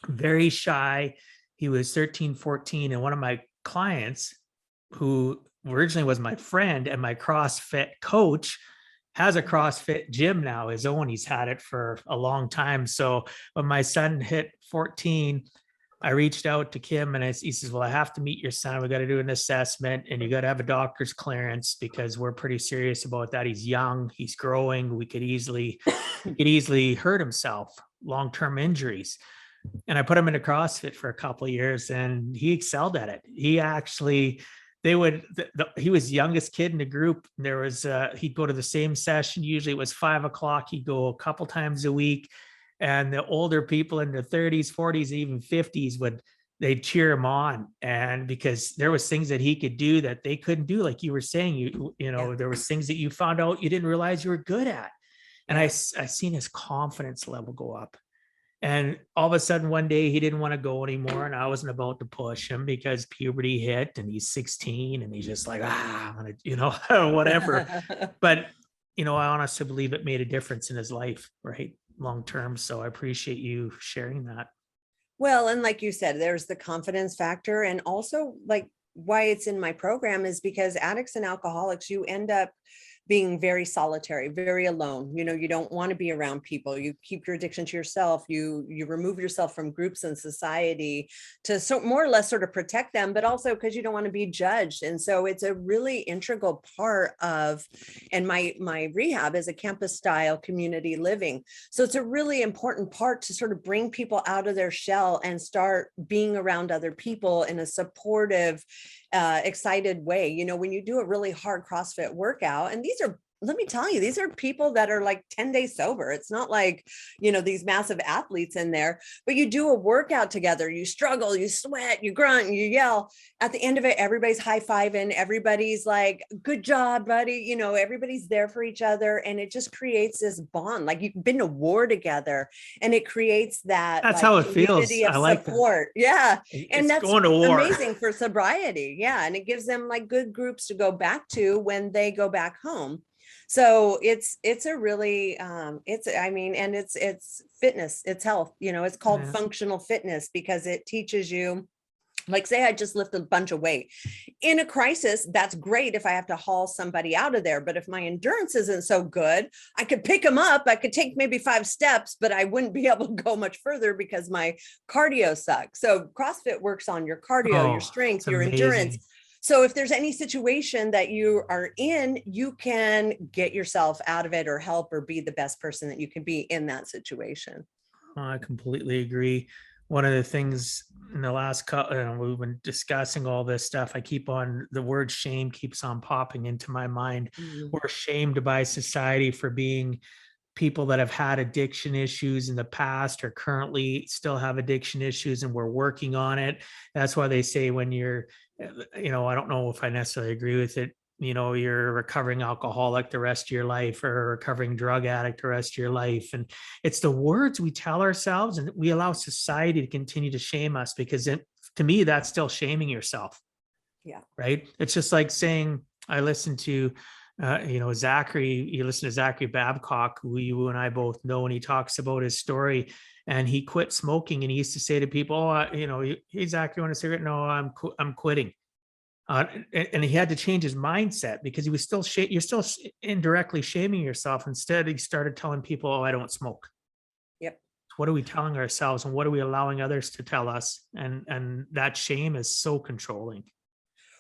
very shy. He was 13, 14. And one of my clients, who originally was my friend and my CrossFit coach, has a CrossFit gym now, his own. He's had it for a long time. So when my son hit 14, I reached out to Kim and he says, well, I have to meet your son. We got to do an assessment and you got to have a doctor's clearance because we're pretty serious about that. He's young, he's growing. He could easily hurt himself, long-term injuries. And I put him into CrossFit for a couple of years and he excelled at it. He actually, he was the youngest kid in the group. There was, he'd go to the same session. Usually it was 5 o'clock. He'd go a couple times a week. And the older people in their 30s, 40s, even 50s they'd cheer him on. And because there was things that he could do that they couldn't do. Like you were saying, there was things that you found out you didn't realize you were good at. And I seen his confidence level go up. And all of a sudden one day he didn't want to go anymore. And I wasn't about to push him because puberty hit and he's 16 and he's just like, I'm gonna, whatever. But, I honestly believe it made a difference in his life, right? Long term. So I appreciate you sharing that. Well, and like you said, there's the confidence factor, and also like why it's in my program is because addicts and alcoholics, you end up being very solitary, very alone. You don't want to be around people. You keep your addiction to yourself. You remove yourself from groups and society to more or less sort of protect them, but also because you don't want to be judged. And so it's a really integral part of, and my rehab is a campus style community living. So it's a really important part to sort of bring people out of their shell and start being around other people in a supportive, excited way. When you do a really hard CrossFit workout, and let me tell you, these are people that are like 10 days sober. It's not like, these massive athletes in there, but you do a workout together, you struggle, you sweat, you grunt, you yell. At the end of it, everybody's high-fiving, everybody's like, good job, buddy. Everybody's there for each other. And it just creates this bond. Like you've been to war together, and it creates that That's how it feels. community of I like support. That. Yeah. And that's going to war. Amazing for sobriety. Yeah. And it gives them like good groups to go back to when they go back home. So it's a really, it's fitness, it's health, it's called functional fitness because it teaches you, like say I just lift a bunch of weight in a crisis. That's great if I have to haul somebody out of there. But if my endurance isn't so good, I could pick them up. I could take maybe 5 steps, but I wouldn't be able to go much further because my cardio sucks. So CrossFit works on your cardio, your strength, your endurance. So if there's any situation that you are in, you can get yourself out of it or help or be the best person that you can be in that situation. I completely agree. One of the things in the last couple, we've been discussing all this stuff. The word shame keeps on popping into my mind. Mm-hmm. We're shamed by society for being people that have had addiction issues in the past or currently still have addiction issues, and we're working on it. That's why they say when you're, I don't know if I necessarily agree with it, you're a recovering alcoholic the rest of your life or a recovering drug addict the rest of your life. And it's the words we tell ourselves, and we allow society to continue to shame us because to me, that's still shaming yourself. Yeah. Right. It's just like saying, I listened to, Zachary, you listen to Zachary Babcock, who you and I both know, and he talks about his story, and he quit smoking. And he used to say to people, hey, Zach, you want a cigarette? No, I'm quitting. And he had to change his mindset because he was still, you're still indirectly shaming yourself. Instead, he started telling people, oh, I don't smoke. Yep. What are we telling ourselves, and what are we allowing others to tell us? And that shame is so controlling.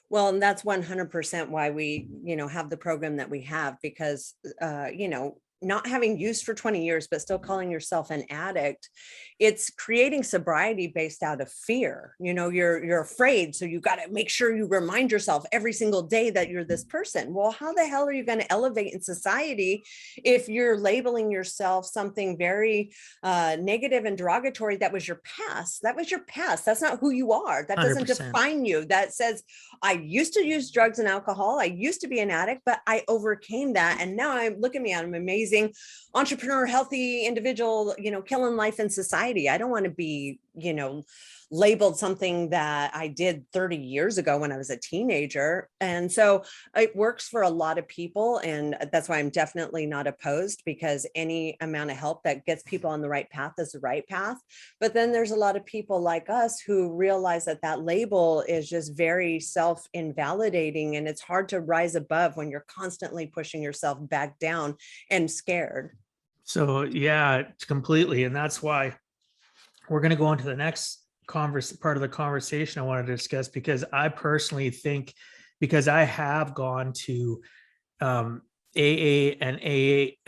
Well, and that's 100% why we, have the program that we have, because, not having used for 20 years, but still calling yourself an addict, it's creating sobriety based out of fear. You're afraid. So you got to make sure you remind yourself every single day that you're this person. Well, how the hell are you going to elevate in society if you're labeling yourself something very negative and derogatory? That was your past. That was your past. That's not who you are. That doesn't 100%. define you. That says, I used to use drugs and alcohol. I used to be an addict, but I overcame that. And now look at me, I'm amazing entrepreneur, healthy individual, killing life in society. I don't want to be, labeled something that I did 30 years ago when I was a teenager. And so it works for a lot of people. And that's why I'm definitely not opposed, because any amount of help that gets people on the right path is the right path. But then there's a lot of people like us who realize that label is just very self-invalidating, and it's hard to rise above when you're constantly pushing yourself back down and scared. So yeah, completely. And that's why we're going to go on to the next part of the conversation I wanted to discuss, because I personally think, because I have gone to AA and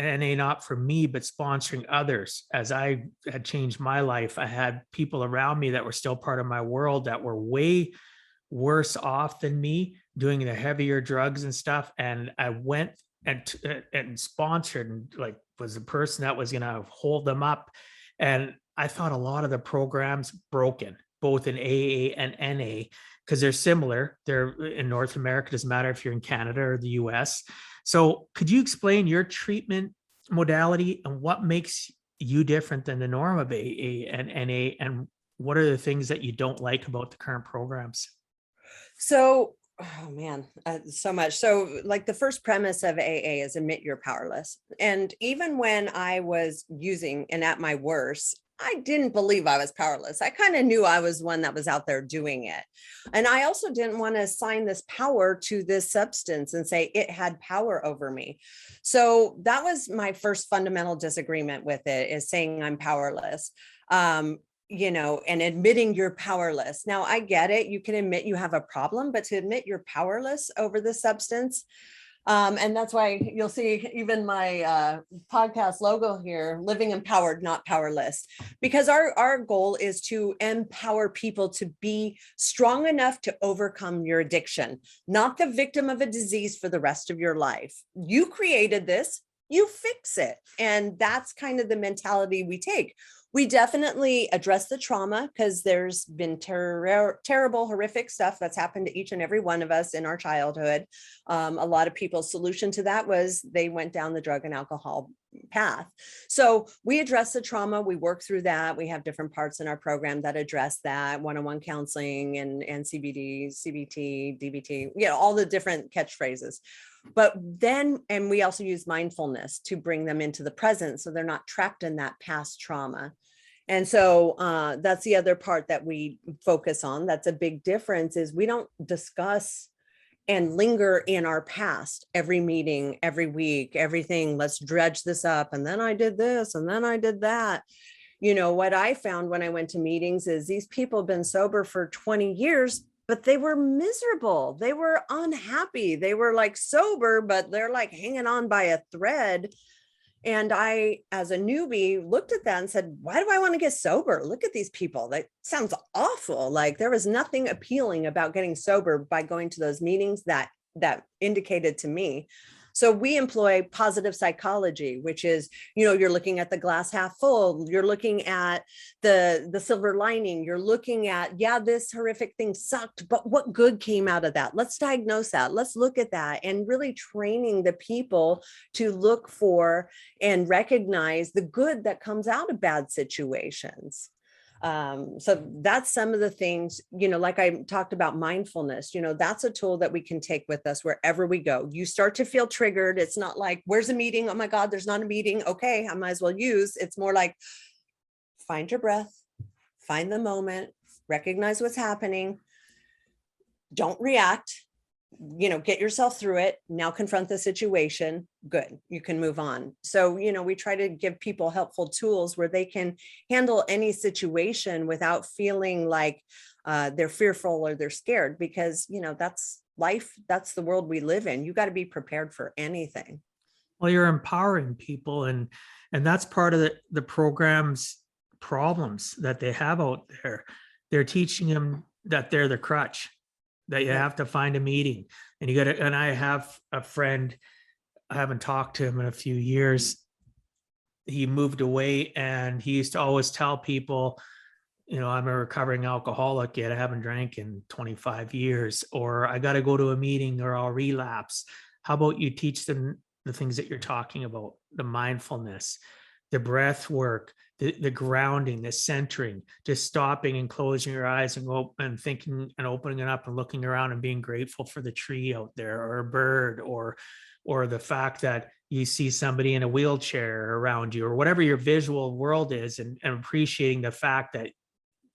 NA, not for me, but sponsoring others. As I had changed my life, I had people around me that were still part of my world that were way worse off than me, doing the heavier drugs and stuff. And I went and sponsored and was a person that was going to hold them up. And I thought a lot of the programs broken, both in AA and NA, because they're similar. They're in North America. It doesn't matter if you're in Canada or the US. So could you explain your treatment modality and what makes you different than the norm of AA and NA? And what are the things that you don't like about the current programs? So, oh man, so much. So the first premise of AA is admit you're powerless. And even when I was using and at my worst, I didn't believe I was powerless. I kind of knew I was one that was out there doing it. And I also didn't want to assign this power to this substance and say it had power over me. So that was my first fundamental disagreement with it, is saying I'm powerless. And admitting you're powerless. Now, I get it. You can admit you have a problem, but to admit you're powerless over the substance. And that's why you'll see even my podcast logo here, living empowered, not powerless, because our goal is to empower people to be strong enough to overcome your addiction, not the victim of a disease for the rest of your life. You created this, you fix it. And that's kind of the mentality we take. We definitely address the trauma, because there's been terrible, horrific stuff that's happened to each and every one of us in our childhood. A lot of people's solution to that was they went down the drug and alcohol path. So we address the trauma, we work through that. We have different parts in our program that address that, one-on-one counseling and CBD, CBT, DBT, all the different catchphrases. But then, and we also use mindfulness to bring them into the present, so they're not trapped in that past trauma. And so that's the other part that we focus on. That's a big difference, is we don't discuss and linger in our past every meeting, every week, everything. Let's dredge this up. And then I did this, and then I did that. What I found when I went to meetings is these people have been sober for 20 years, but they were miserable. They were unhappy. They were like sober, but they're like hanging on by a thread. And I, as a newbie, looked at that and said, why do I want to get sober? Look at these people. That sounds awful. Like, there was nothing appealing about getting sober by going to those meetings that indicated to me. So we employ positive psychology, which is, you're looking at the glass half full. You're looking at the silver lining. You're looking at, this horrific thing sucked, but what good came out of that? Let's diagnose that. Let's look at that, and really training the people to look for and recognize the good that comes out of bad situations. So that's some of the things, like I talked about mindfulness, that's a tool that we can take with us wherever we go. You start to feel triggered. It's not like, where's a meeting? Oh my God, there's not a meeting. Okay, I might as well use. It's more like, find your breath, find the moment, recognize what's happening. Don't react, get yourself through it. Now confront the situation. Good. You can move on. So, we try to give people helpful tools where they can handle any situation without feeling like they're fearful or they're scared, because, that's life. That's the world we live in. You got to be prepared for anything. Well, you're empowering people, and that's part of the program's problems that they have out there. They're teaching them that they're the crutch, that you have to find a meeting, and and I have a friend, I haven't talked to him in a few years. He moved away, and he used to always tell people, I'm a recovering alcoholic, yet I haven't drank in 25 years, or I got to go to a meeting or I'll relapse. How about you teach them the things that you're talking about, the mindfulness, the breath work, the grounding, the centering, just stopping and closing your eyes and thinking and opening it up and looking around and being grateful for the tree out there, or a bird, or the fact that you see somebody in a wheelchair around you, or whatever your visual world is, and appreciating the fact that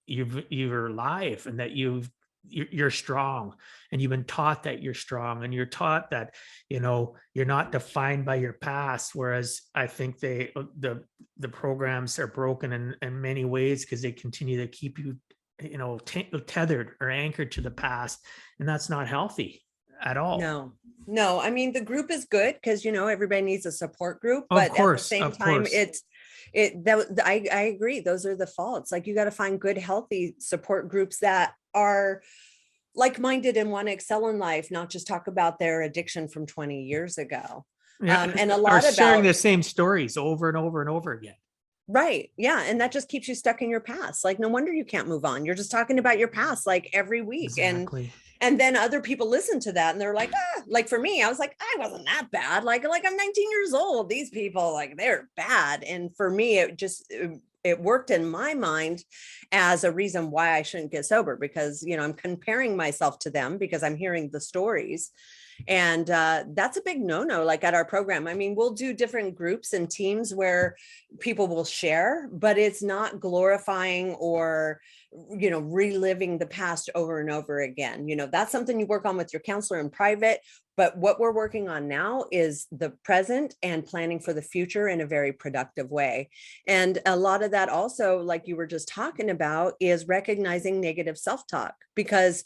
you're alive, and that you're strong, and you've been taught that you're strong, and you're taught that you're not defined by your past. Whereas I think the programs are broken in many ways, because they continue to keep you tethered or anchored to the past, and that's not healthy at all. No, I mean, the group is good, because everybody needs a support group, Of but course, at the same time, I agree, those are the faults. Like, you got to find good, healthy support groups that are like-minded and want to excel in life, not just talk about their addiction from 20 years ago. And a lot about sharing the same stories over and over and over again. Right. Yeah. And that just keeps you stuck in your past. Like, no wonder you can't move on. You're just talking about your past, like, every week. Exactly. And then other people listen to that and they're like, like, for me, I was like, I wasn't that bad. Like I'm 19 years old. These people, like, they're bad. And for me, it worked in my mind as a reason why I shouldn't get sober, because, I'm comparing myself to them because I'm hearing the stories. And that's a big no-no, like at our program. I mean, we'll do different groups and teams where people will share, but it's not glorifying or, you know, reliving the past over and over again. You know, that's something you work on with your counselor in private. But what we're working on now is the present and planning for the future in a very productive way. And a lot of that also, like you were just talking about, is recognizing negative self-talk, because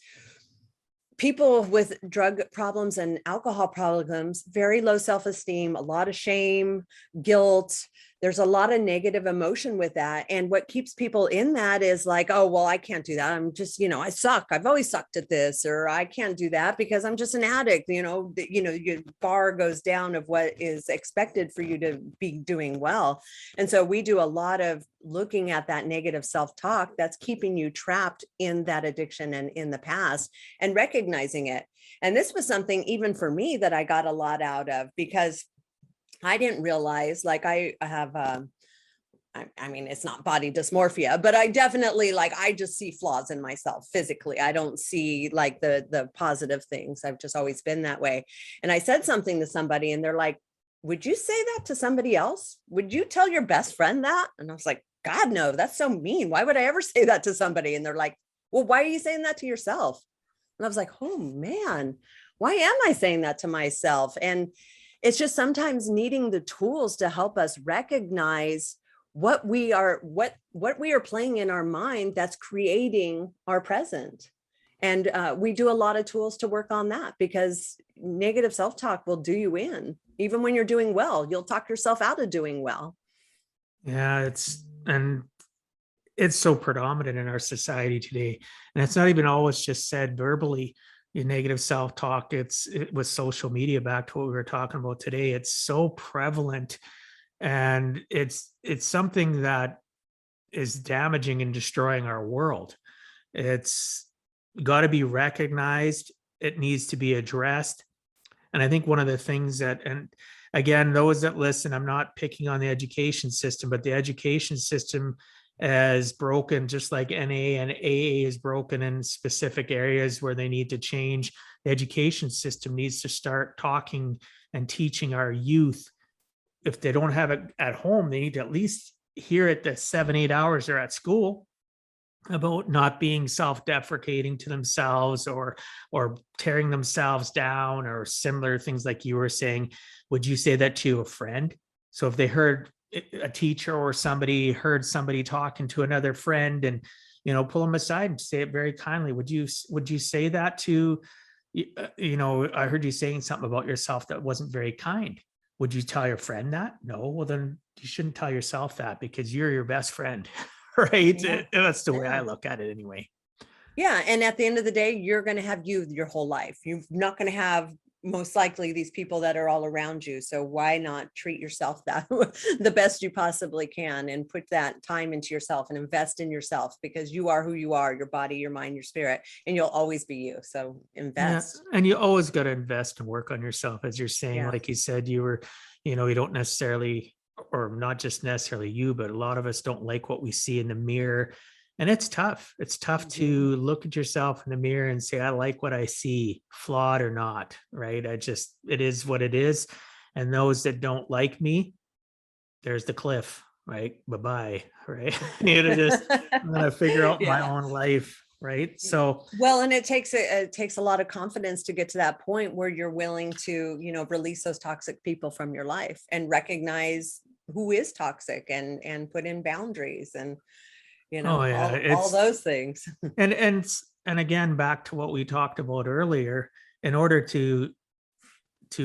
people with drug problems and alcohol problems, very low self-esteem, a lot of shame, guilt. There's a lot of negative emotion with that. And what keeps people in that is like, oh, well, I can't do that. I'm just, you know, I suck. I've always sucked at this, or I can't do that because I'm just an addict. Your bar goes down of what is expected for you to be doing well. And so we do a lot of looking at that negative self-talk that's keeping you trapped in that addiction and in the past, and recognizing it. And this was something even for me that I got a lot out of, because I didn't realize, like, I have, I mean, it's not body dysmorphia, but I definitely, like, I just see flaws in myself physically. I don't see like the positive things. I've just always been that way. And I said something to somebody and they're like, would you say that to somebody else? Would you tell your best friend that? And I was like, God, no, that's so mean. Why would I ever say that to somebody? And they're like, well, why are you saying that to yourself? And I was like, oh man, why am I saying that to myself? And it's just sometimes needing the tools to help us recognize what we are playing in our mind that's creating our present. And we do a lot of tools to work on that, because negative self-talk will do you in. Even when you're doing well, you'll talk yourself out of doing well. Yeah, it's so predominant in our society today. And it's not even always just said verbally, your negative self-talk. It with social media, back to what we were talking about today, it's so prevalent, and it's something that is damaging and destroying our world. It's got to be recognized. It needs to be addressed. And I think one of the things that, and again, those that listen, I'm not picking on the education system, but the education system is broken, just like NA and AA is broken in specific areas where they need to change. The education system needs to start talking and teaching our youth. If they don't have it at home, they need to at least hear it the 7-8 hours they're at school, about not being self-deprecating to themselves or tearing themselves down, or similar things like you were saying. Would you say that to a friend? So if they heard a teacher or somebody heard somebody talking to another friend, and pull them aside and say it very kindly, would you say that to, I heard you saying something about yourself that wasn't very kind. Would you tell your friend that? No. Well, then you shouldn't tell yourself that, because you're your best friend. Right. Yeah. That's the way I look at it anyway. Yeah. And at the end of the day, you're going to have you your whole life. You're not going to have most likely these people that are all around you. So why not treat yourself that the best you possibly can, and put that time into yourself and invest in yourself, because you are who you are, your body, your mind, your spirit, and you'll always be you. So invest. Yeah. And you always got to invest and work on yourself. As you're saying, Yeah. like you said, you were, you don't necessarily, or not just necessarily you, but a lot of us don't like what we see in the mirror. And it's tough. It's tough to look at yourself in the mirror and say, I like what I see, flawed or not, right? It is what it is. And those that don't like me, there's the cliff, right? Bye-bye, right? I'm going to figure out my own life, right? So, well, and it takes a lot of confidence to get to that point where you're willing to, release those toxic people from your life and recognize who is toxic, and put in boundaries, and all those things. and again, back to what we talked about earlier, in order to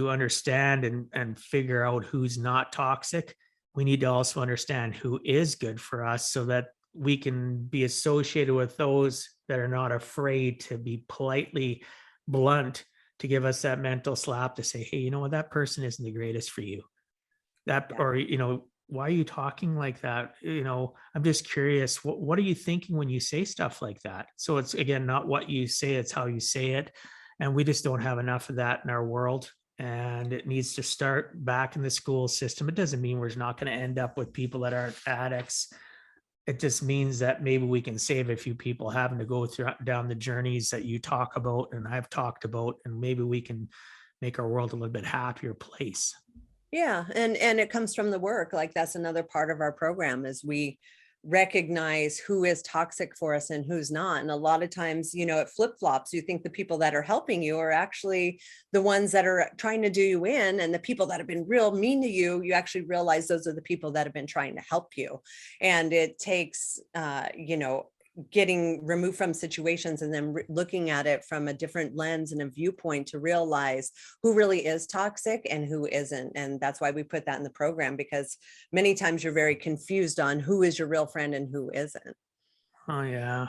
understand and figure out who's not toxic, we need to also understand who is good for us, so that we can be associated with those that are not afraid to be politely blunt, to give us that mental slap to say, hey, you know what, that person isn't the greatest for you. Or, why are you talking like that? I'm just curious. What are you thinking when you say stuff like that? So it's, again, not what you say, it's how you say it. And we just don't have enough of that in our world. And it needs to start back in the school system. It doesn't mean we're not going to end up with people that aren't addicts. It just means that maybe we can save a few people having to go down the journeys that you talk about and I've talked about. And maybe we can make our world a little bit happier place. Yeah. And it comes from the work. Like that's another part of our program is we recognize who is toxic for us and who's not. And a lot of times, it flip-flops. You think the people that are helping you are actually the ones that are trying to do you in, and the people that have been real mean to you, you actually realize those are the people that have been trying to help you. And it takes, getting removed from situations and then looking at it from a different lens and a viewpoint to realize who really is toxic and who isn't. And that's why we put that in the program, because many times you're very confused on who is your real friend and who isn't. Oh yeah,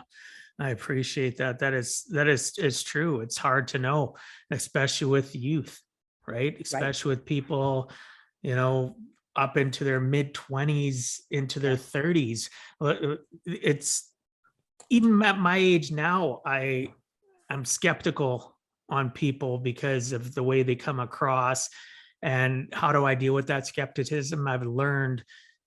I appreciate that. It's true. It's hard to know, especially with youth, right? Especially with people, up into their mid 20s, into their 30s. It's even at my age now, I'm skeptical on people because of the way they come across. And how do I deal with that skepticism? I've learned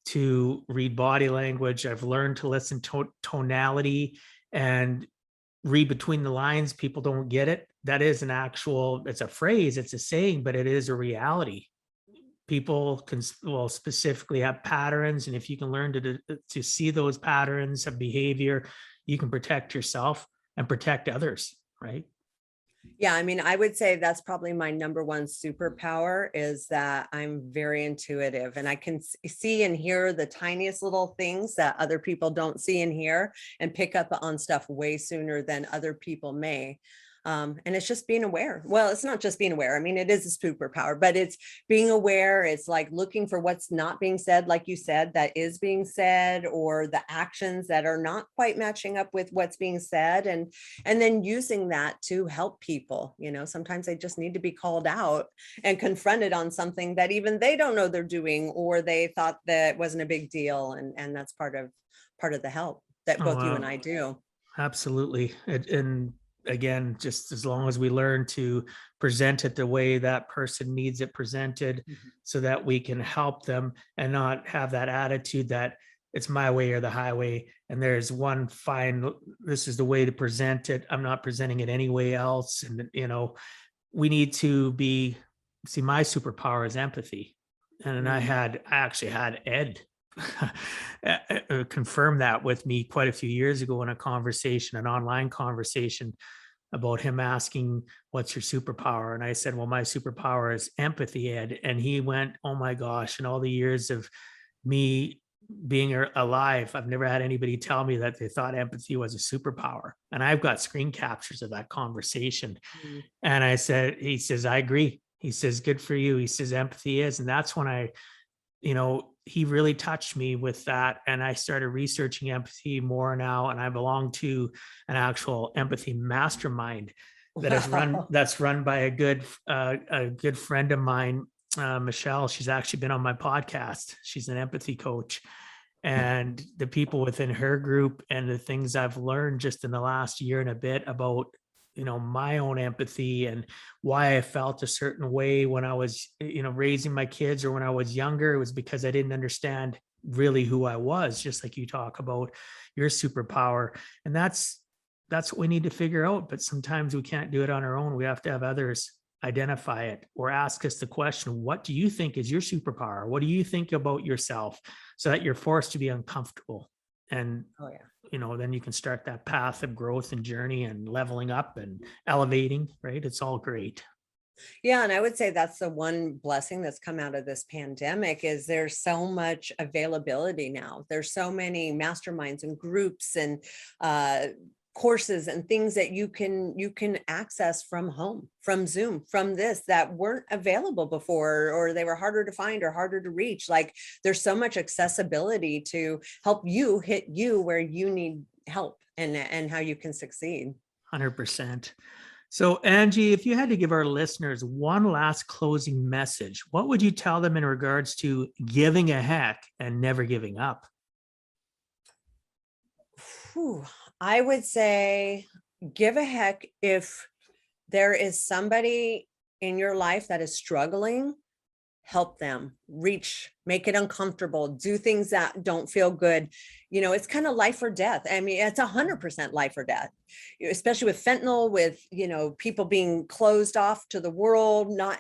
to read body language. I've learned to listen to tonality and read between the lines. People don't get it. That is it's a phrase, it's a saying, but it is a reality. People will specifically have patterns. And if you can learn to see those patterns of behavior, you can protect yourself and protect others, right? Yeah, I mean, I would say that's probably my number one superpower is that I'm very intuitive and I can see and hear the tiniest little things that other people don't see and hear and pick up on stuff way sooner than other people may. And it's just being aware. Well, it's not just being aware. I mean, it is a superpower, but it's being aware. It's like looking for what's not being said, like you said, that is being said, or the actions that are not quite matching up with what's being said. And then using that to help people. Sometimes they just need to be called out and confronted on something that even they don't know they're doing, or they thought that wasn't a big deal. And that's part of the help that both you and I do. Absolutely. And again, just as long as we learn to present it the way that person needs it presented, so that we can help them and not have that attitude that it's my way or the highway. And there's one fine, this is the way to present it. I'm not presenting it any way else. And, we need to see, my superpower is empathy. And I actually had Ed confirm that with me quite a few years ago in an online conversation, about him asking, what's your superpower? And I said, well, my superpower is empathy, Ed. And he went, oh my gosh, in all the years of me being alive, I've never had anybody tell me that they thought empathy was a superpower. And I've got screen captures of that conversation. And he says, I agree. He says, good for you. He says, empathy is. And that's when he really touched me with that. And I started researching empathy more now. And I belong to an actual empathy mastermind that's run by a good friend of mine, Michelle. She's actually been on my podcast. She's an empathy coach. And the people within her group and the things I've learned just in the last year and a bit about my own empathy and why I felt a certain way when I was, raising my kids, or when I was younger, it was because I didn't understand really who I was, just like you talk about your superpower. And that's what we need to figure out. But sometimes we can't do it on our own. We have to have others identify it or ask us the question, what do you think is your superpower? What do you think about yourself? So that you're forced to be uncomfortable. And then you can start that path of growth and journey and leveling up and elevating, right? It's all great. Yeah. And I would say that's the one blessing that's come out of this pandemic is there's so much availability now. There's so many masterminds and groups and courses and things that you can access from home, from Zoom, from this, that weren't available before, or they were harder to find or harder to reach. Like there's so much accessibility to help you hit you where you need help and how you can succeed. 100%. So Angie, if you had to give our listeners one last closing message, what would you tell them in regards to giving a heck and never giving up? I would say give a heck if there is somebody in your life that is struggling. help them, reach, make it uncomfortable, do things that don't feel good. It's kind of life or death. I mean, it's 100% life or death, especially with fentanyl, with, people being closed off to the world, not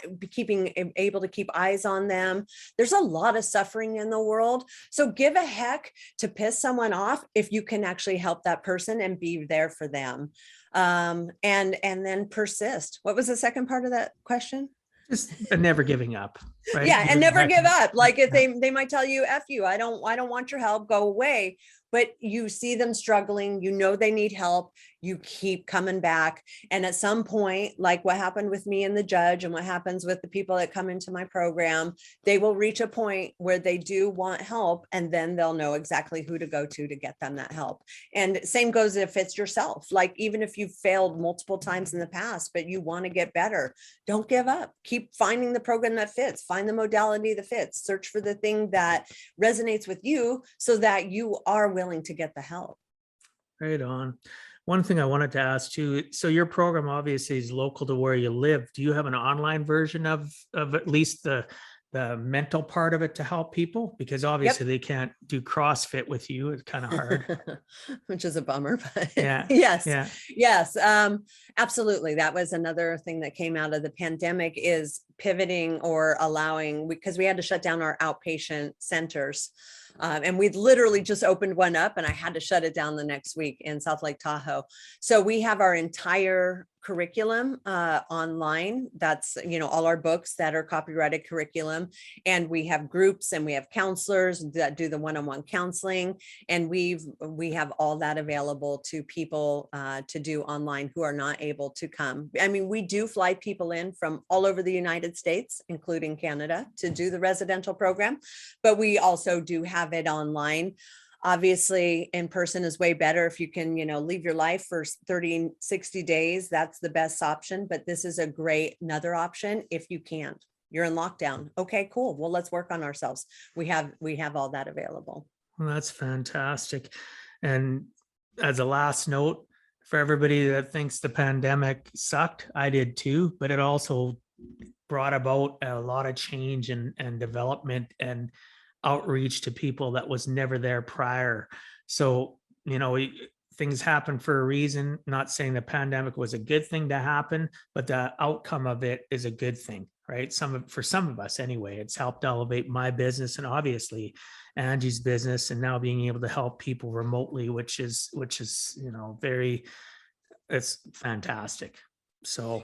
able to keep eyes on them. There's a lot of suffering in the world. So give a heck to piss someone off if you can actually help that person and be there for them. And then persist. What was the second part of that question? Just never giving up, right? Yeah, and never give up. Like if they might tell you, F you, I don't want your help, go away. But you see them struggling, they need help, you keep coming back. And at some point, like what happened with me and the judge, and what happens with the people that come into my program, they will reach a point where they do want help, and then they'll know exactly who to go to get them that help. And same goes if it's yourself. Like even if you've failed multiple times in the past, but you want to get better, don't give up. Keep finding the program that fits, find the modality that fits, search for the thing that resonates with you so that you are willing to get the help. Right on. One thing I wanted to ask too, so your program obviously is local to where you live. Do you have an online version of at least the mental part of it to help people? Because obviously They can't do CrossFit with you. It's kind of hard. Which is a bummer, but yeah. Yes. Absolutely. That was another thing that came out of the pandemic, is pivoting or allowing, because we had to shut down our outpatient centers. And we literally just opened one up, and I had to shut it down the next week in South Lake Tahoe. So we have our entire curriculum online. That's, all our books that are copyrighted curriculum. And we have groups, and we have counselors that do the one-on-one counseling. And we have all that available to people to do online who are not able to come. I mean, we do fly people in from all over the United States, including Canada, to do the residential program, but we also do have it online. Obviously, in person is way better. If you can, leave your life for 30, 60 days, that's the best option. But this is another option if you can't. You're in lockdown. Okay, cool. Well, let's work on ourselves. We have all that available. Well, that's fantastic. And as a last note, for everybody that thinks the pandemic sucked, I did too, but it also brought about a lot of change and development and outreach to people that was never there prior. So, things happen for a reason. Not saying the pandemic was a good thing to happen, but the outcome of it is a good thing, right? For some of us anyway, it's helped elevate my business and obviously Angie's business, and now being able to help people remotely, which is, it's fantastic. So,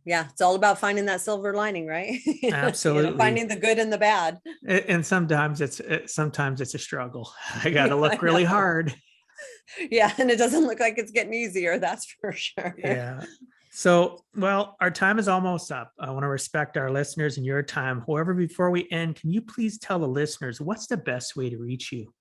yeah, it's all about finding that silver lining, right? Absolutely. Finding the good and the bad. And sometimes it's a struggle. I got to look really hard. Yeah, and it doesn't look like it's getting easier, that's for sure. Yeah. So, well, our time is almost up. I want to respect our listeners and your time. However, before we end, can you please tell the listeners what's the best way to reach you?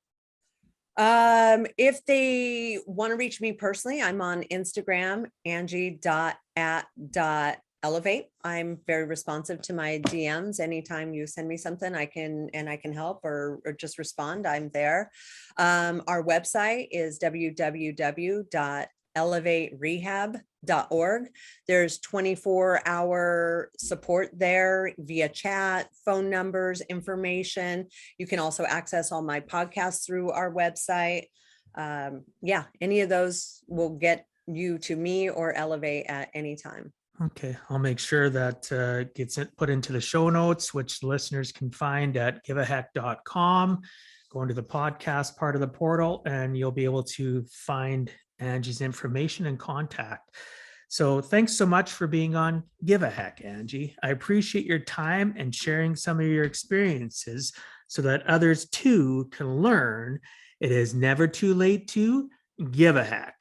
If they want to reach me personally, I'm on Instagram, Angie.at.elevate. I'm very responsive to my DMs. Anytime you send me something, I can help or just respond. I'm there. Our website is www.elevaterehab.org. There's 24-hour support there via chat, phone numbers, information. You can also access all my podcasts through our website. Any of those will get you to me or Elevate at any time. Okay, I'll make sure that gets put into the show notes, which listeners can find at giveaheck.com. Go into the podcast part of the portal, and you'll be able to find Angie's information and contact. So thanks so much for being on Give a Heck, Angie. I appreciate your time and sharing some of your experiences so that others too can learn it is never too late to give a heck.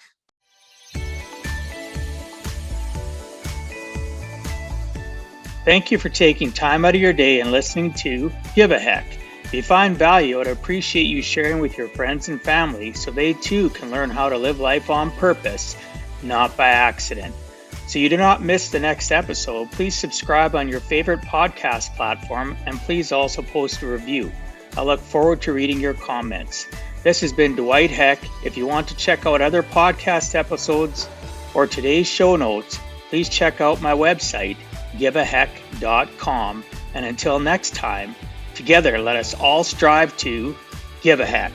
Thank you for taking time out of your day and listening to Give a Heck. If you find value, I'd appreciate you sharing with your friends and family so they too can learn how to live life on purpose, not by accident. So you do not miss the next episode, please subscribe on your favorite podcast platform, and please also post a review. I look forward to reading your comments. This has been Dwight Heck. If you want to check out other podcast episodes or today's show notes, please check out my website, giveaheck.com, And until next time, together let us all strive to give a heck.